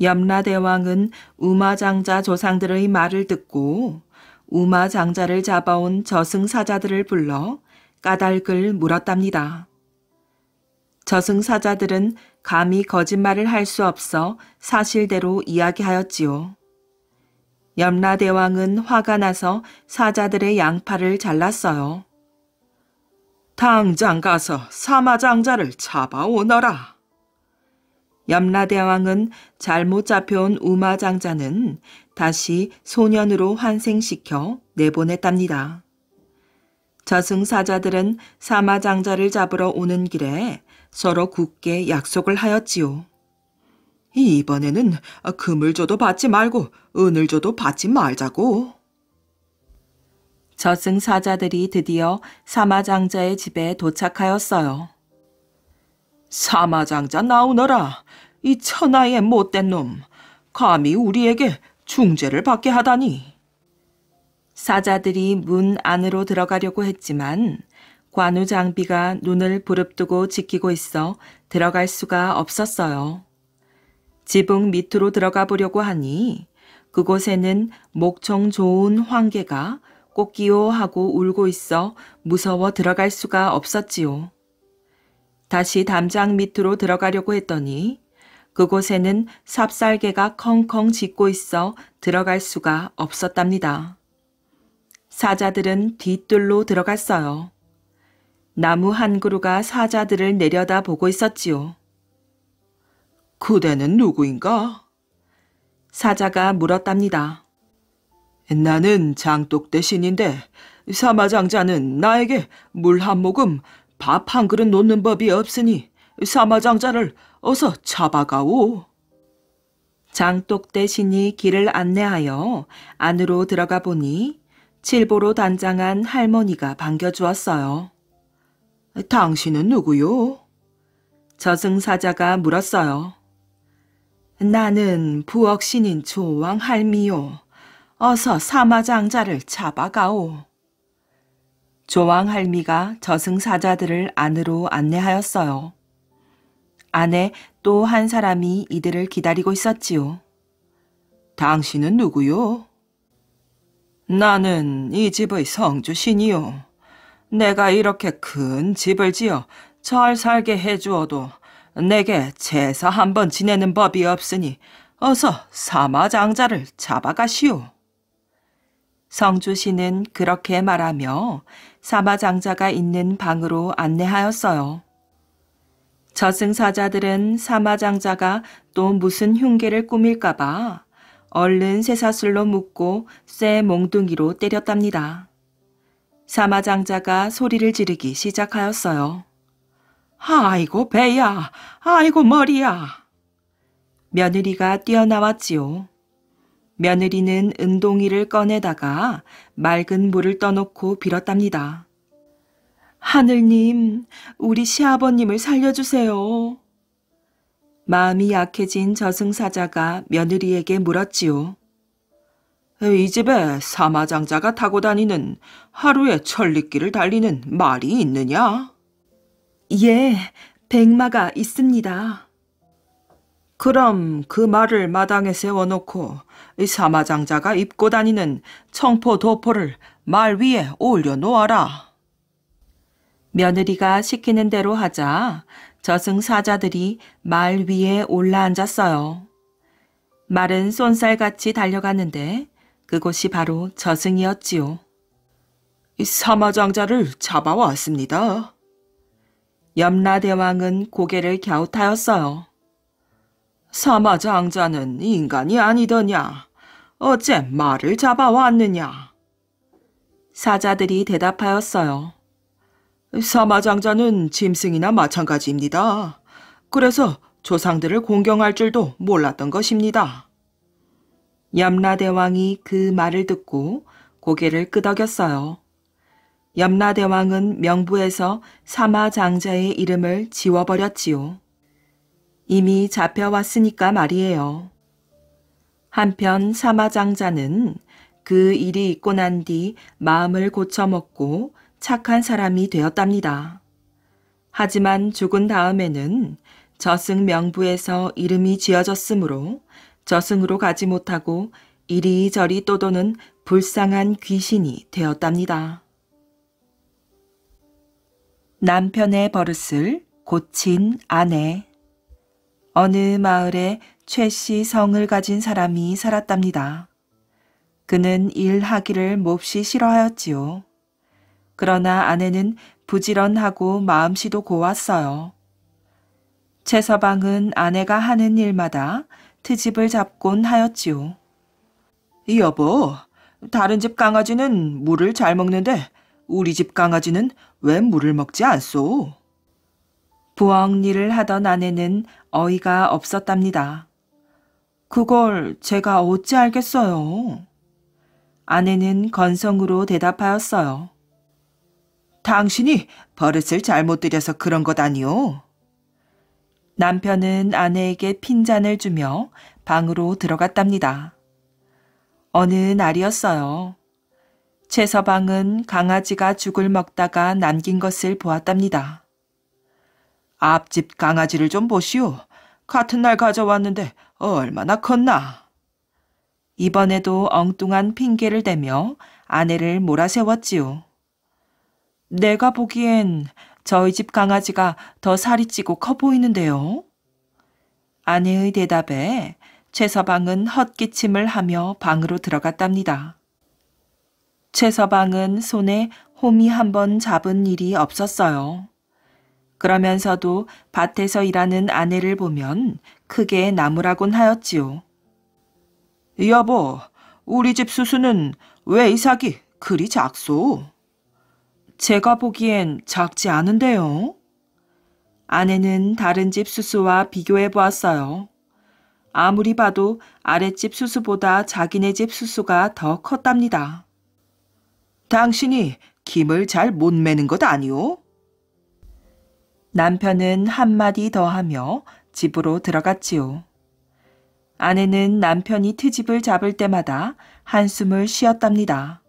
염라대왕은 우마장자 조상들의 말을 듣고 우마장자를 잡아온 저승사자들을 불러 까닭을 물었답니다. 저승사자들은 감히 거짓말을 할 수 없어 사실대로 이야기하였지요. 염라대왕은 화가 나서 사자들의 양팔을 잘랐어요. 당장 가서 사마장자를 잡아오너라. 염라대왕은 잘못 잡혀온 우마장자는 다시 소년으로 환생시켜 내보냈답니다. 저승사자들은 사마장자를 잡으러 오는 길에 서로 굳게 약속을 하였지요. 이번에는 금을 줘도 받지 말고 은을 줘도 받지 말자고. 저승사자들이 드디어 사마장자의 집에 도착하였어요. 사마장자 나오너라. 이 천하의 못된 놈. 감히 우리에게 중죄를 받게 하다니. 사자들이 문 안으로 들어가려고 했지만 관우장비가 눈을 부릅뜨고 지키고 있어 들어갈 수가 없었어요. 지붕 밑으로 들어가 보려고 하니 그곳에는 목청 좋은 황개가 꽃기요 하고 울고 있어 무서워 들어갈 수가 없었지요. 다시 담장 밑으로 들어가려고 했더니 그곳에는 삽살개가 컹컹 짖고 있어 들어갈 수가 없었답니다. 사자들은 뒷뜰로 들어갔어요. 나무 한 그루가 사자들을 내려다보고 있었지요. 그대는 누구인가? 사자가 물었답니다. 나는 장독대 신인데 사마장자는 나에게 물 한 모금, 밥 한 그릇 놓는 법이 없으니 사마장자를 어서 잡아가오. 장독대 신이 길을 안내하여 안으로 들어가 보니 칠보로 단장한 할머니가 반겨주었어요. 당신은 누구요? 저승사자가 물었어요. 나는 부엌신인 조왕 할미요. 어서 사마장자를 잡아가오. 조왕 할미가 저승사자들을 안으로 안내하였어요. 안에 또 한 사람이 이들을 기다리고 있었지요. 당신은 누구요? 나는 이 집의 성주신이요. 내가 이렇게 큰 집을 지어 잘 살게 해주어도 내게 제사 한 번 지내는 법이 없으니 어서 사마장자를 잡아가시오. 성주신은 그렇게 말하며 사마장자가 있는 방으로 안내하였어요. 저승사자들은 사마장자가 또 무슨 흉계를 꾸밀까봐 얼른 쇠사슬로 묶고 쇠 몽둥이로 때렸답니다. 사마장자가 소리를 지르기 시작하였어요. 아이고 배야, 아이고 머리야. 며느리가 뛰어나왔지요. 며느리는 은동이를 꺼내다가 맑은 물을 떠놓고 빌었답니다. 하늘님, 우리 시아버님을 살려주세요. 마음이 약해진 저승사자가 며느리에게 물었지요. 이 집에 사마장자가 타고 다니는 하루에 천리길을 달리는 말이 있느냐? 예, 백마가 있습니다. 그럼 그 말을 마당에 세워놓고 이 사마장자가 입고 다니는 청포 도포를 말 위에 올려놓아라. 며느리가 시키는 대로 하자 저승사자들이 말 위에 올라앉았어요. 말은 쏜살같이 달려갔는데 그곳이 바로 저승이었지요. 이 사마장자를 잡아왔습니다. 염라대왕은 고개를 갸웃하였어요. 사마장자는 인간이 아니더냐? 어째 말을 잡아왔느냐? 사자들이 대답하였어요. 사마장자는 짐승이나 마찬가지입니다. 그래서 조상들을 공경할 줄도 몰랐던 것입니다. 염라대왕이 그 말을 듣고 고개를 끄덕였어요. 염라대왕은 명부에서 사마장자의 이름을 지워버렸지요. 이미 잡혀왔으니까 말이에요. 한편 사마장자는 그 일이 있고 난 뒤 마음을 고쳐먹고 착한 사람이 되었답니다. 하지만 죽은 다음에는 저승 명부에서 이름이 지어졌으므로 저승으로 가지 못하고 이리저리 떠도는 불쌍한 귀신이 되었답니다. 남편의 버릇을 고친 아내. 어느 마을에 최씨 성을 가진 사람이 살았답니다. 그는 일하기를 몹시 싫어하였지요. 그러나 아내는 부지런하고 마음씨도 고왔어요. 최서방은 아내가 하는 일마다 트집을 잡곤 하였지요. 여보, 다른 집 강아지는 물을 잘 먹는데 우리 집 강아지는 왜 물을 먹지 않소? 부엌 일을 하던 아내는 어이가 없었답니다. 그걸 제가 어찌 알겠어요? 아내는 건성으로 대답하였어요. 당신이 버릇을 잘못 들여서 그런 것 아니오? 남편은 아내에게 핀잔을 주며 방으로 들어갔답니다. 어느 날이었어요. 최서방은 강아지가 죽을 먹다가 남긴 것을 보았답니다. 앞집 강아지를 좀 보시오. 같은 날 가져왔는데 얼마나 컸나? 이번에도 엉뚱한 핑계를 대며 아내를 몰아세웠지요. 내가 보기엔 저희 집 강아지가 더 살이 찌고 커 보이는데요. 아내의 대답에 최서방은 헛기침을 하며 방으로 들어갔답니다. 최서방은 손에 호미 한 번 잡은 일이 없었어요. 그러면서도 밭에서 일하는 아내를 보면 크게 나무라곤 하였지요. 여보, 우리 집 수수는 왜 이삭이 그리 작소? 제가 보기엔 작지 않은데요. 아내는 다른 집 수수와 비교해 보았어요. 아무리 봐도 아랫집 수수보다 자기네 집 수수가 더 컸답니다. 당신이 김을 잘 못 매는 것 아니오? 남편은 한마디 더 하며 집으로 들어갔지요. 아내는 남편이 트집을 잡을 때마다 한숨을 쉬었답니다.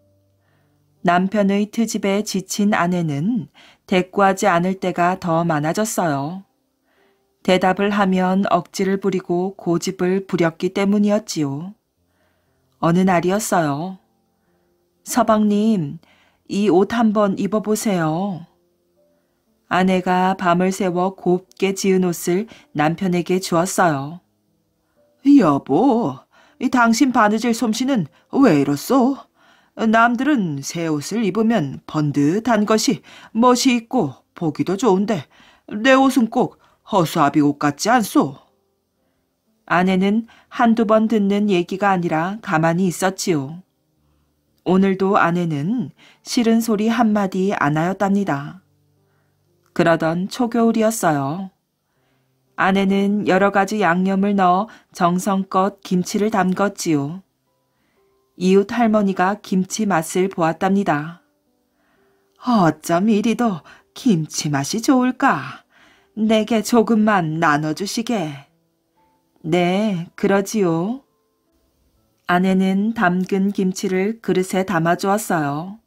남편의 트집에 지친 아내는 대꾸하지 않을 때가 더 많아졌어요. 대답을 하면 억지를 부리고 고집을 부렸기 때문이었지요. 어느 날이었어요. 서방님, 이 옷 한번 입어보세요. 아내가 밤을 새워 곱게 지은 옷을 남편에게 주었어요. 여보, 당신 바느질 솜씨는 왜 이렇소? 남들은 새 옷을 입으면 번듯한 것이 멋이 있고 보기도 좋은데 내 옷은 꼭 허수아비 옷 같지 않소? 아내는 한두 번 듣는 얘기가 아니라 가만히 있었지요. 오늘도 아내는 싫은 소리 한마디 안 하였답니다. 그러던 초겨울이었어요. 아내는 여러 가지 양념을 넣어 정성껏 김치를 담궜지요. 이웃 할머니가 김치 맛을 보았답니다. 어쩜 이리도 김치 맛이 좋을까? 내게 조금만 나눠주시게. 네, 그러지요. 아내는 담근 김치를 그릇에 담아주었어요.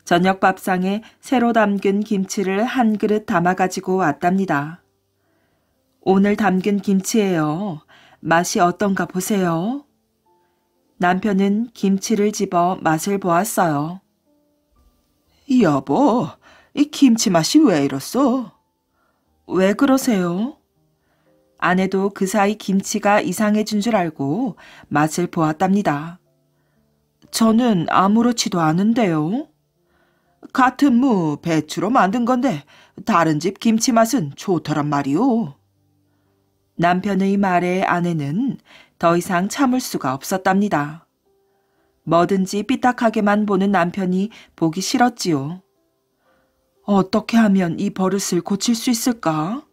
저녁 밥상에 새로 담근 김치를 한 그릇 담아가지고 왔답니다. 오늘 담근 김치예요. 맛이 어떤가 보세요. 남편은 김치를 집어 맛을 보았어요. 여보, 이 김치 맛이 왜 이렇소? 왜 그러세요? 아내도 그 사이 김치가 이상해진 줄 알고 맛을 보았답니다. 저는 아무렇지도 않은데요. 같은 무 배추로 만든 건데 다른 집 김치 맛은 좋더란 말이오. 남편의 말에 아내는 더 이상 참을 수가 없었답니다. 뭐든지 삐딱하게만 보는 남편이 보기 싫었지요. 어떻게 하면 이 버릇을 고칠 수 있을까?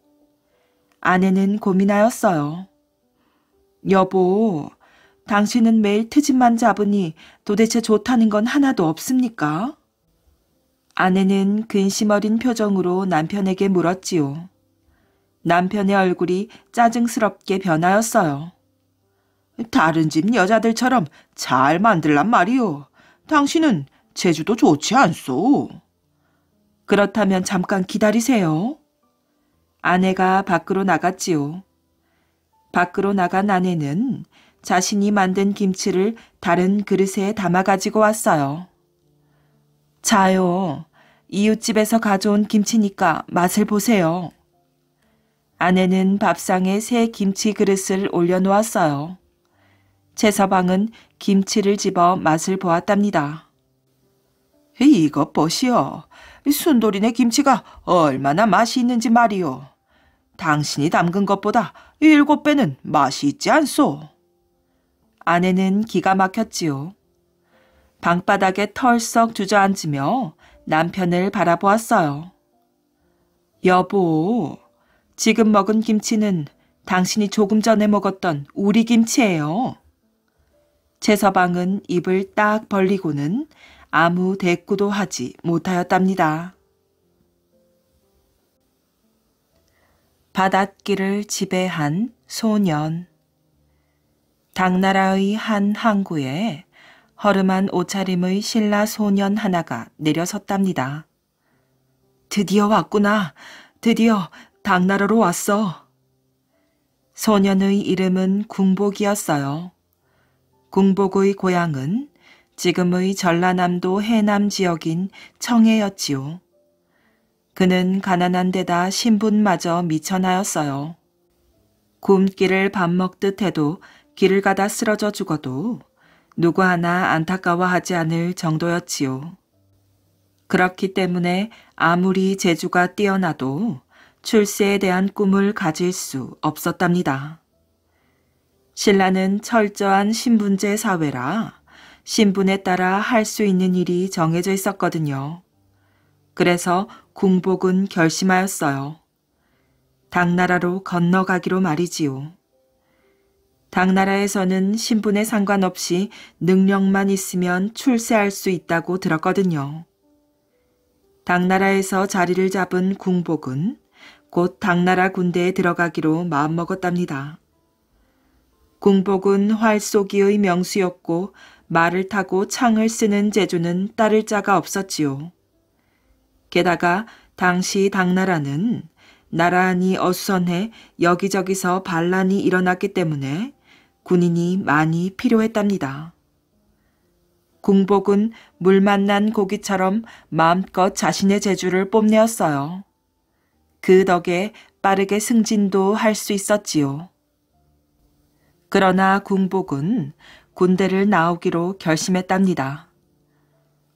아내는 고민하였어요. 여보, 당신은 매일 트집만 잡으니 도대체 좋다는 건 하나도 없습니까? 아내는 근심 어린 표정으로 남편에게 물었지요. 남편의 얼굴이 짜증스럽게 변하였어요. 다른 집 여자들처럼 잘 만들란 말이오. 당신은 제주도 좋지 않소. 그렇다면 잠깐 기다리세요. 아내가 밖으로 나갔지요. 밖으로 나간 아내는 자신이 만든 김치를 다른 그릇에 담아 가지고 왔어요. 자요. 이웃집에서 가져온 김치니까 맛을 보세요. 아내는 밥상에 새 김치 그릇을 올려놓았어요. 최서방은 김치를 집어 맛을 보았답니다. 이것 보시오. 순돌이네 김치가 얼마나 맛이 있는지 말이오. 당신이 담근 것보다 7배는 맛이 있지 않소? 아내는 기가 막혔지요. 방바닥에 털썩 주저앉으며 남편을 바라보았어요. 여보, 지금 먹은 김치는 당신이 조금 전에 먹었던 우리 김치예요. 최서방은 입을 딱 벌리고는 아무 대꾸도 하지 못하였답니다. 바닷길을 지배한 소년. 당나라의 한 항구에 허름한 옷차림의 신라 소년 하나가 내려섰답니다. 드디어 왔구나. 드디어 당나라로 왔어. 소년의 이름은 궁복이었어요. 궁복의 고향은 지금의 전라남도 해남 지역인 청해였지요. 그는 가난한 데다 신분마저 미천하였어요. 굶기를 밥 먹듯 해도 길을 가다 쓰러져 죽어도 누구 하나 안타까워하지 않을 정도였지요. 그렇기 때문에 아무리 재주가 뛰어나도 출세에 대한 꿈을 가질 수 없었답니다. 신라는 철저한 신분제 사회라 신분에 따라 할 수 있는 일이 정해져 있었거든요. 그래서 궁복은 결심하였어요. 당나라로 건너가기로 말이지요. 당나라에서는 신분에 상관없이 능력만 있으면 출세할 수 있다고 들었거든요. 당나라에서 자리를 잡은 궁복은 곧 당나라 군대에 들어가기로 마음먹었답니다. 궁복은 활쏘기의 명수였고 말을 타고 창을 쓰는 재주는 따를 자가 없었지요. 게다가 당시 당나라는 나란히 어수선해 여기저기서 반란이 일어났기 때문에 군인이 많이 필요했답니다. 궁복은 물 만난 고기처럼 마음껏 자신의 재주를 뽐내었어요. 그 덕에 빠르게 승진도 할 수 있었지요. 그러나 궁복은 군대를 나오기로 결심했답니다.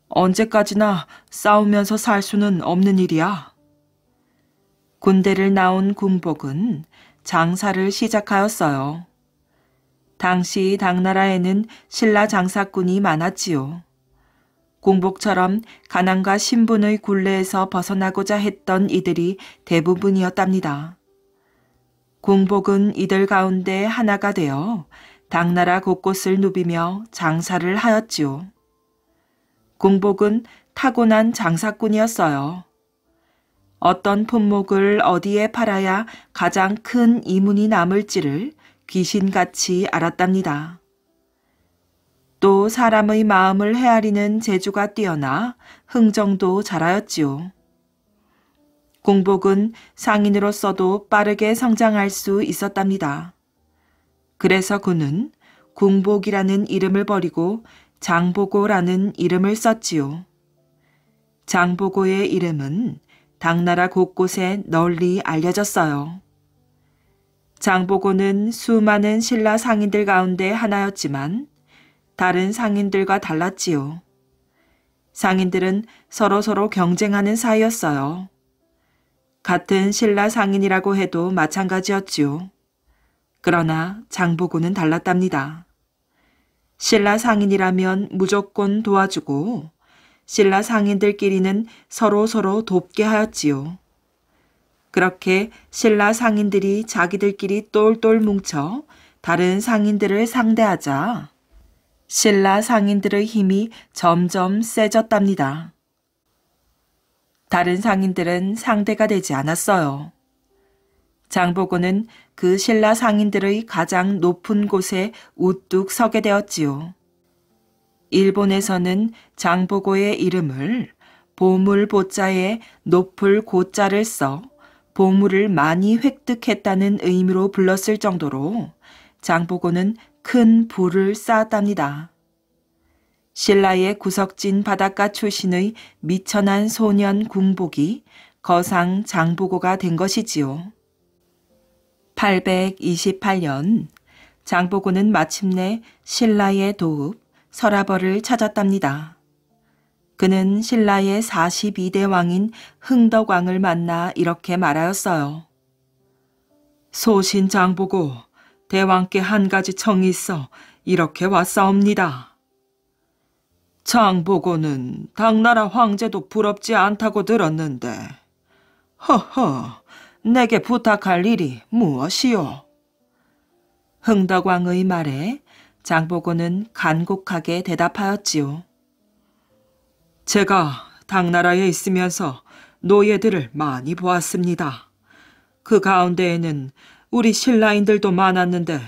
언제까지나 싸우면서 살 수는 없는 일이야. 군대를 나온 궁복은 장사를 시작하였어요. 당시 당나라에는 신라 장사꾼이 많았지요. 궁복처럼 가난과 신분의 굴레에서 벗어나고자 했던 이들이 대부분이었답니다. 궁복은 이들 가운데 하나가 되어 당나라 곳곳을 누비며 장사를 하였지요. 궁복은 타고난 장사꾼이었어요. 어떤 품목을 어디에 팔아야 가장 큰 이문이 남을지를 귀신같이 알았답니다. 또 사람의 마음을 헤아리는 재주가 뛰어나 흥정도 잘하였지요. 궁복은 상인으로서도 빠르게 성장할 수 있었답니다. 그래서 그는 궁복이라는 이름을 버리고 장보고라는 이름을 썼지요. 장보고의 이름은 당나라 곳곳에 널리 알려졌어요. 장보고는 수많은 신라 상인들 가운데 하나였지만 다른 상인들과 달랐지요. 상인들은 서로서로 경쟁하는 사이였어요. 같은 신라 상인이라고 해도 마찬가지였지요. 그러나 장보고는 달랐답니다. 신라 상인이라면 무조건 도와주고 신라 상인들끼리는 서로서로 돕게 하였지요. 그렇게 신라 상인들이 자기들끼리 똘똘 뭉쳐 다른 상인들을 상대하자 신라 상인들의 힘이 점점 세졌답니다. 다른 상인들은 상대가 되지 않았어요. 장보고는 그 신라 상인들의 가장 높은 곳에 우뚝 서게 되었지요. 일본에서는 장보고의 이름을 보물 보자에 높을 고자를 써 보물을 많이 획득했다는 의미로 불렀을 정도로 장보고는 큰 부를 쌓았답니다. 신라의 구석진 바닷가 출신의 미천한 소년 궁복이 거상 장보고가 된 것이지요. 828년 장보고는 마침내 신라의 도읍 설하벌을 찾았답니다. 그는 신라의 42대 왕인 흥덕왕을 만나 이렇게 말하였어요. 소신 장보고 대왕께 한 가지 청이 있어 이렇게 왔사옵니다. 장보고는 당나라 황제도 부럽지 않다고 들었는데 허허 내게 부탁할 일이 무엇이오? 흥덕왕의 말에 장보고는 간곡하게 대답하였지요. 제가 당나라에 있으면서 노예들을 많이 보았습니다. 그 가운데에는 우리 신라인들도 많았는데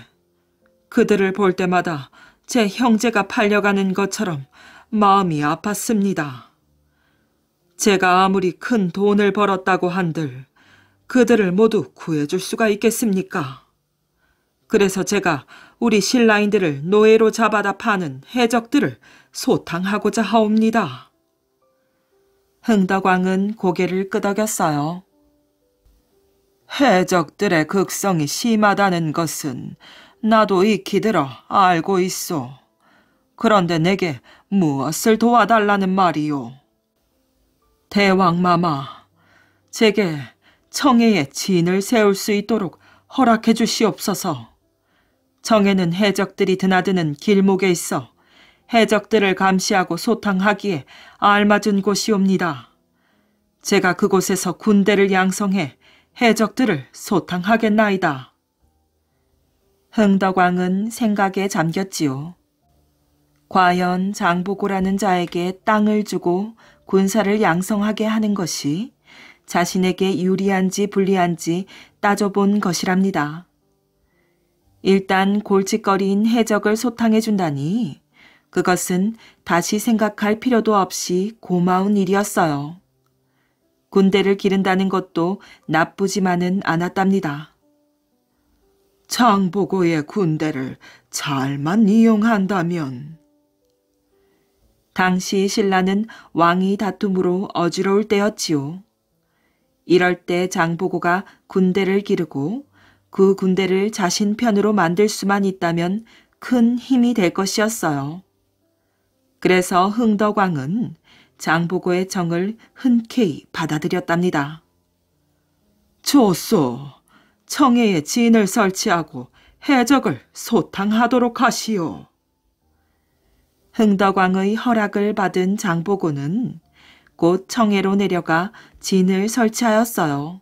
그들을 볼 때마다 제 형제가 팔려가는 것처럼 마음이 아팠습니다. 제가 아무리 큰 돈을 벌었다고 한들 그들을 모두 구해줄 수가 있겠습니까? 그래서 제가 우리 신라인들을 노예로 잡아다 파는 해적들을 소탕하고자 하옵니다. 흥덕왕은 고개를 끄덕였어요. 해적들의 극성이 심하다는 것은 나도 익히 들어 알고 있소. 그런데 내게 무엇을 도와달라는 말이오? 대왕마마, 제게 청해에 진을 세울 수 있도록 허락해 주시옵소서. 청해는 해적들이 드나드는 길목에 있어 해적들을 감시하고 소탕하기에 알맞은 곳이옵니다. 제가 그곳에서 군대를 양성해 해적들을 소탕하겠나이다. 흥덕왕은 생각에 잠겼지요. 과연 장보고라는 자에게 땅을 주고 군사를 양성하게 하는 것이 자신에게 유리한지 불리한지 따져본 것이랍니다. 일단 골칫거리인 해적을 소탕해 준다니 그것은 다시 생각할 필요도 없이 고마운 일이었어요. 군대를 기른다는 것도 나쁘지만은 않았답니다. 장보고의 군대를 잘만 이용한다면. 당시 신라는 왕위 다툼으로 어지러울 때였지요. 이럴 때 장보고가 군대를 기르고 그 군대를 자신 편으로 만들 수만 있다면 큰 힘이 될 것이었어요. 그래서 흥덕왕은 장보고의 정을 흔쾌히 받아들였답니다. 좋소. 청해에 진을 설치하고 해적을 소탕하도록 하시오. 흥덕왕의 허락을 받은 장보고는 곧 청해로 내려가 진을 설치하였어요.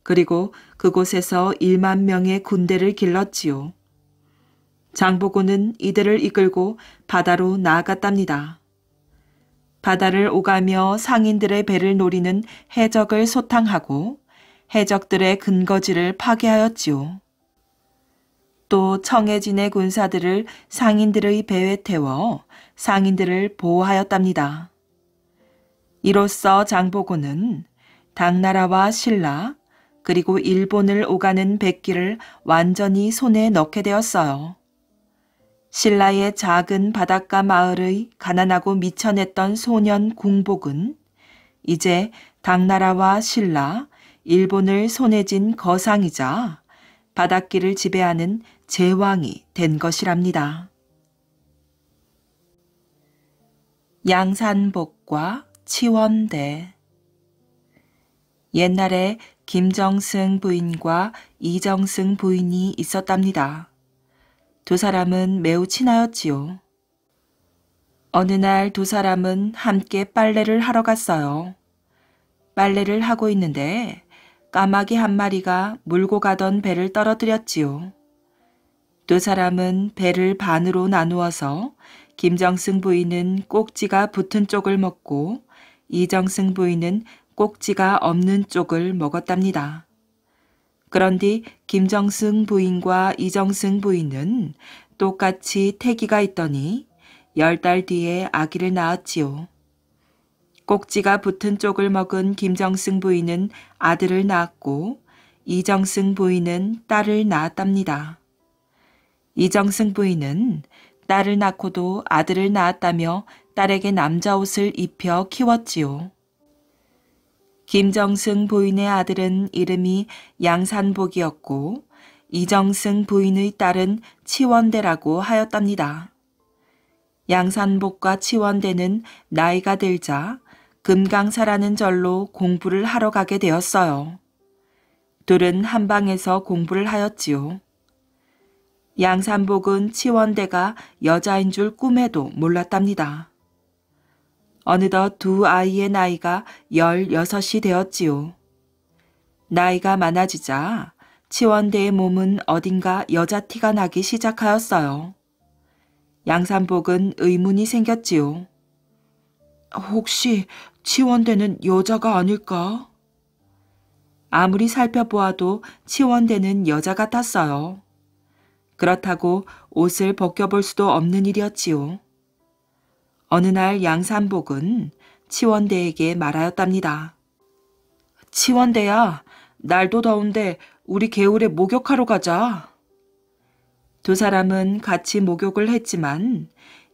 그리고 그곳에서 1만 명의 군대를 길렀지요. 장보고는 이들을 이끌고 바다로 나아갔답니다. 바다를 오가며 상인들의 배를 노리는 해적을 소탕하고 해적들의 근거지를 파괴하였지요. 또 청해진의 군사들을 상인들의 배에 태워 상인들을 보호하였답니다. 이로써 장보고는 당나라와 신라 그리고 일본을 오가는 백기를 완전히 손에 넣게 되었어요. 신라의 작은 바닷가 마을의 가난하고 미천했던 소년 궁복은 이제 당나라와 신라, 일본을 손에 쥔 거상이자 바닷길을 지배하는 제왕이 된 것이랍니다. 양산복과 치원대. 옛날에 김정승 부인과 이정승 부인이 있었답니다. 두 사람은 매우 친하였지요. 어느 날 두 사람은 함께 빨래를 하러 갔어요. 빨래를 하고 있는데 까마귀 한 마리가 몰고 가던 배를 떨어뜨렸지요. 두 사람은 배를 반으로 나누어서 김정승 부인은 꼭지가 붙은 쪽을 먹고 이정승 부인은 꼭지가 없는 쪽을 먹었답니다. 그런뒤 김정승 부인과 이정승 부인은 똑같이 태기가 있더니 10달 뒤에 아기를 낳았지요. 꼭지가 붙은 쪽을 먹은 김정승 부인은 아들을 낳았고 이정승 부인은 딸을 낳았답니다. 이정승 부인은 딸을 낳고도 아들을 낳았다며 딸에게 남자 옷을 입혀 키웠지요. 김정승 부인의 아들은 이름이 양산복이었고 이정승 부인의 딸은 치원대라고 하였답니다. 양산복과 치원대는 나이가 들자 금강사라는 절로 공부를 하러 가게 되었어요. 둘은 한 방에서 공부를 하였지요. 양산복은 치원대가 여자인 줄 꿈에도 몰랐답니다. 어느덧 두 아이의 나이가 16이 되었지요. 나이가 많아지자 치원대의 몸은 어딘가 여자티가 나기 시작하였어요. 양산복은 의문이 생겼지요. 혹시 치원대는 여자가 아닐까? 아무리 살펴보아도 치원대는 여자 같았어요. 그렇다고 옷을 벗겨볼 수도 없는 일이었지요. 어느 날 양산복은 치원대에게 말하였답니다. 치원대야, 날도 더운데 우리 개울에 목욕하러 가자. 두 사람은 같이 목욕을 했지만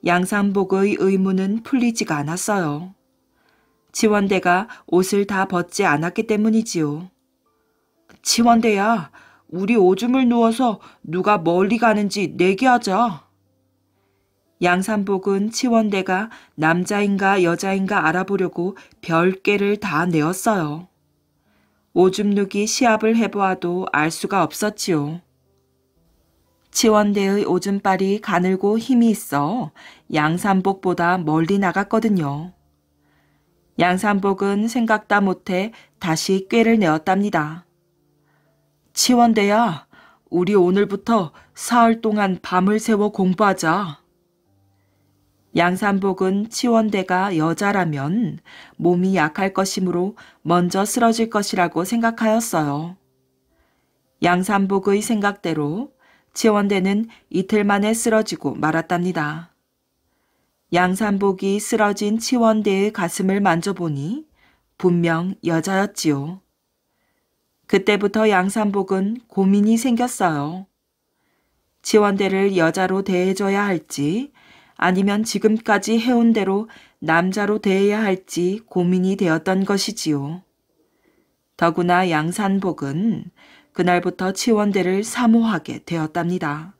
양산복의 의무는 풀리지가 않았어요. 치원대가 옷을 다 벗지 않았기 때문이지요. 치원대야, 우리 오줌을 누워서 누가 멀리 가는지 내기하자. 양산복은 치원대가 남자인가 여자인가 알아보려고 별개를 다 내었어요. 오줌 누기 시합을 해보아도 알 수가 없었지요. 치원대의 오줌발이 가늘고 힘이 있어 양산복보다 멀리 나갔거든요. 양산복은 생각다 못해 다시 꾀를 내었답니다. 치원대야, 우리 오늘부터 사흘 동안 밤을 새워 공부하자. 양산복은 치원대가 여자라면 몸이 약할 것이므로 먼저 쓰러질 것이라고 생각하였어요. 양산복의 생각대로 치원대는 이틀 만에 쓰러지고 말았답니다. 양산복이 쓰러진 치원대의 가슴을 만져보니 분명 여자였지요. 그때부터 양산복은 고민이 생겼어요. 치원대를 여자로 대해줘야 할지 아니면 지금까지 해온 대로 남자로 대해야 할지 고민이 되었던 것이지요. 더구나 양산복은 그날부터 치원대를 사모하게 되었답니다.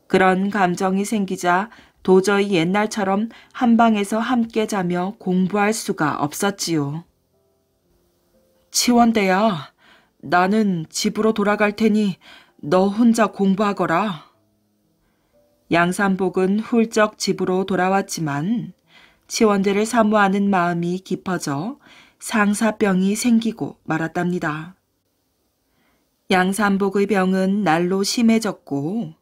그런 감정이 생기자 도저히 옛날처럼 한 방에서 함께 자며 공부할 수가 없었지요. 치원대야, 나는 집으로 돌아갈 테니 너 혼자 공부하거라. 양산복은 훌쩍 집으로 돌아왔지만 치원대를 사모하는 마음이 깊어져 상사병이 생기고 말았답니다. 양산복의 병은 날로 심해졌고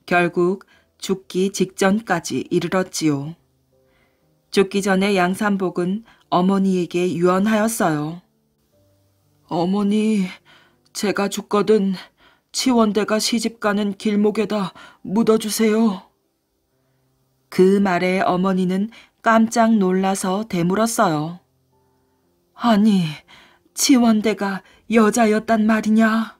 결국 죽기 직전까지 이르렀지요. 죽기 전에 양산복은 어머니에게 유언하였어요. 어머니, 제가 죽거든 치원대가 시집가는 길목에다 묻어주세요. 그 말에 어머니는 깜짝 놀라서 되물었어요. 아니, 치원대가 여자였단 말이냐?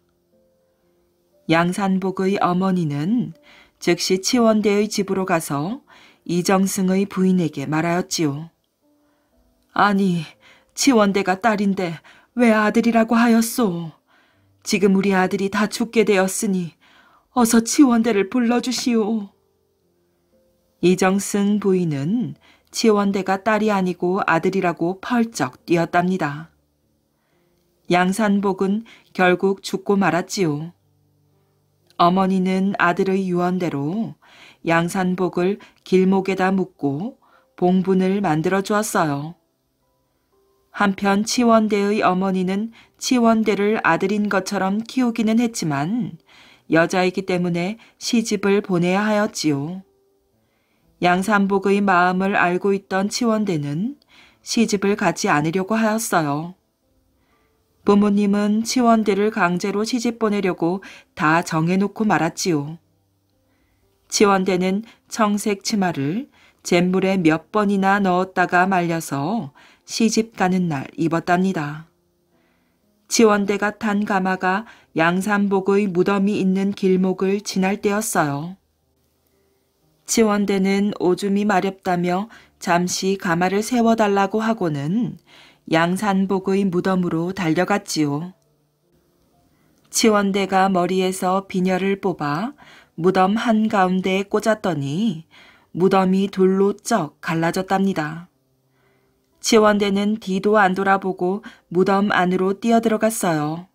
양산복의 어머니는 즉시 치원대의 집으로 가서 이정승의 부인에게 말하였지요. 아니, 치원대가 딸인데 왜 아들이라고 하였소? 지금 우리 아들이 다 죽게 되었으니 어서 치원대를 불러주시오. 이정승 부인은 치원대가 딸이 아니고 아들이라고 펄쩍 뛰었답니다. 양산복은 결국 죽고 말았지요. 어머니는 아들의 유언대로 양산복을 길목에다 묻고 봉분을 만들어 주었어요. 한편 치원대의 어머니는 치원대를 아들인 것처럼 키우기는 했지만 여자이기 때문에 시집을 보내야 하였지요. 양산복의 마음을 알고 있던 치원대는 시집을 가지 않으려고 하였어요. 부모님은 치원대를 강제로 시집 보내려고 다 정해놓고 말았지요. 치원대는 청색 치마를 잿물에 몇 번이나 넣었다가 말려서 시집 가는 날 입었답니다. 치원대가 탄 가마가 양산복의 무덤이 있는 길목을 지날 때였어요. 치원대는 오줌이 마렵다며 잠시 가마를 세워달라고 하고는 양산복의 무덤으로 달려갔지요. 치원대가 머리에서 비녀를 뽑아 무덤 한가운데에 꽂았더니 무덤이 둘로 쩍 갈라졌답니다. 치원대는 뒤도 안 돌아보고 무덤 안으로 뛰어들어갔어요.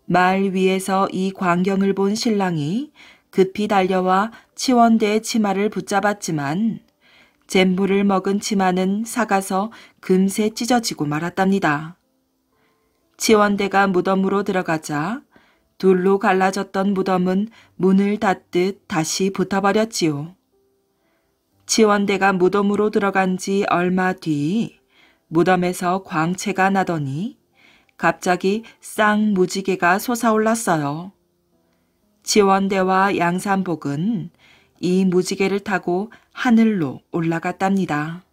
말 위에서 이 광경을 본 신랑이 급히 달려와 치원대의 치마를 붙잡았지만 잿물을 먹은 치마는 삭아서 금세 찢어지고 말았답니다. 치원대가 무덤으로 들어가자 둘로 갈라졌던 무덤은 문을 닫듯 다시 붙어버렸지요. 치원대가 무덤으로 들어간 지 얼마 뒤 무덤에서 광채가 나더니 갑자기 쌍무지개가 솟아올랐어요. 치원대와 양산복은 이 무지개를 타고 하늘로 올라갔답니다.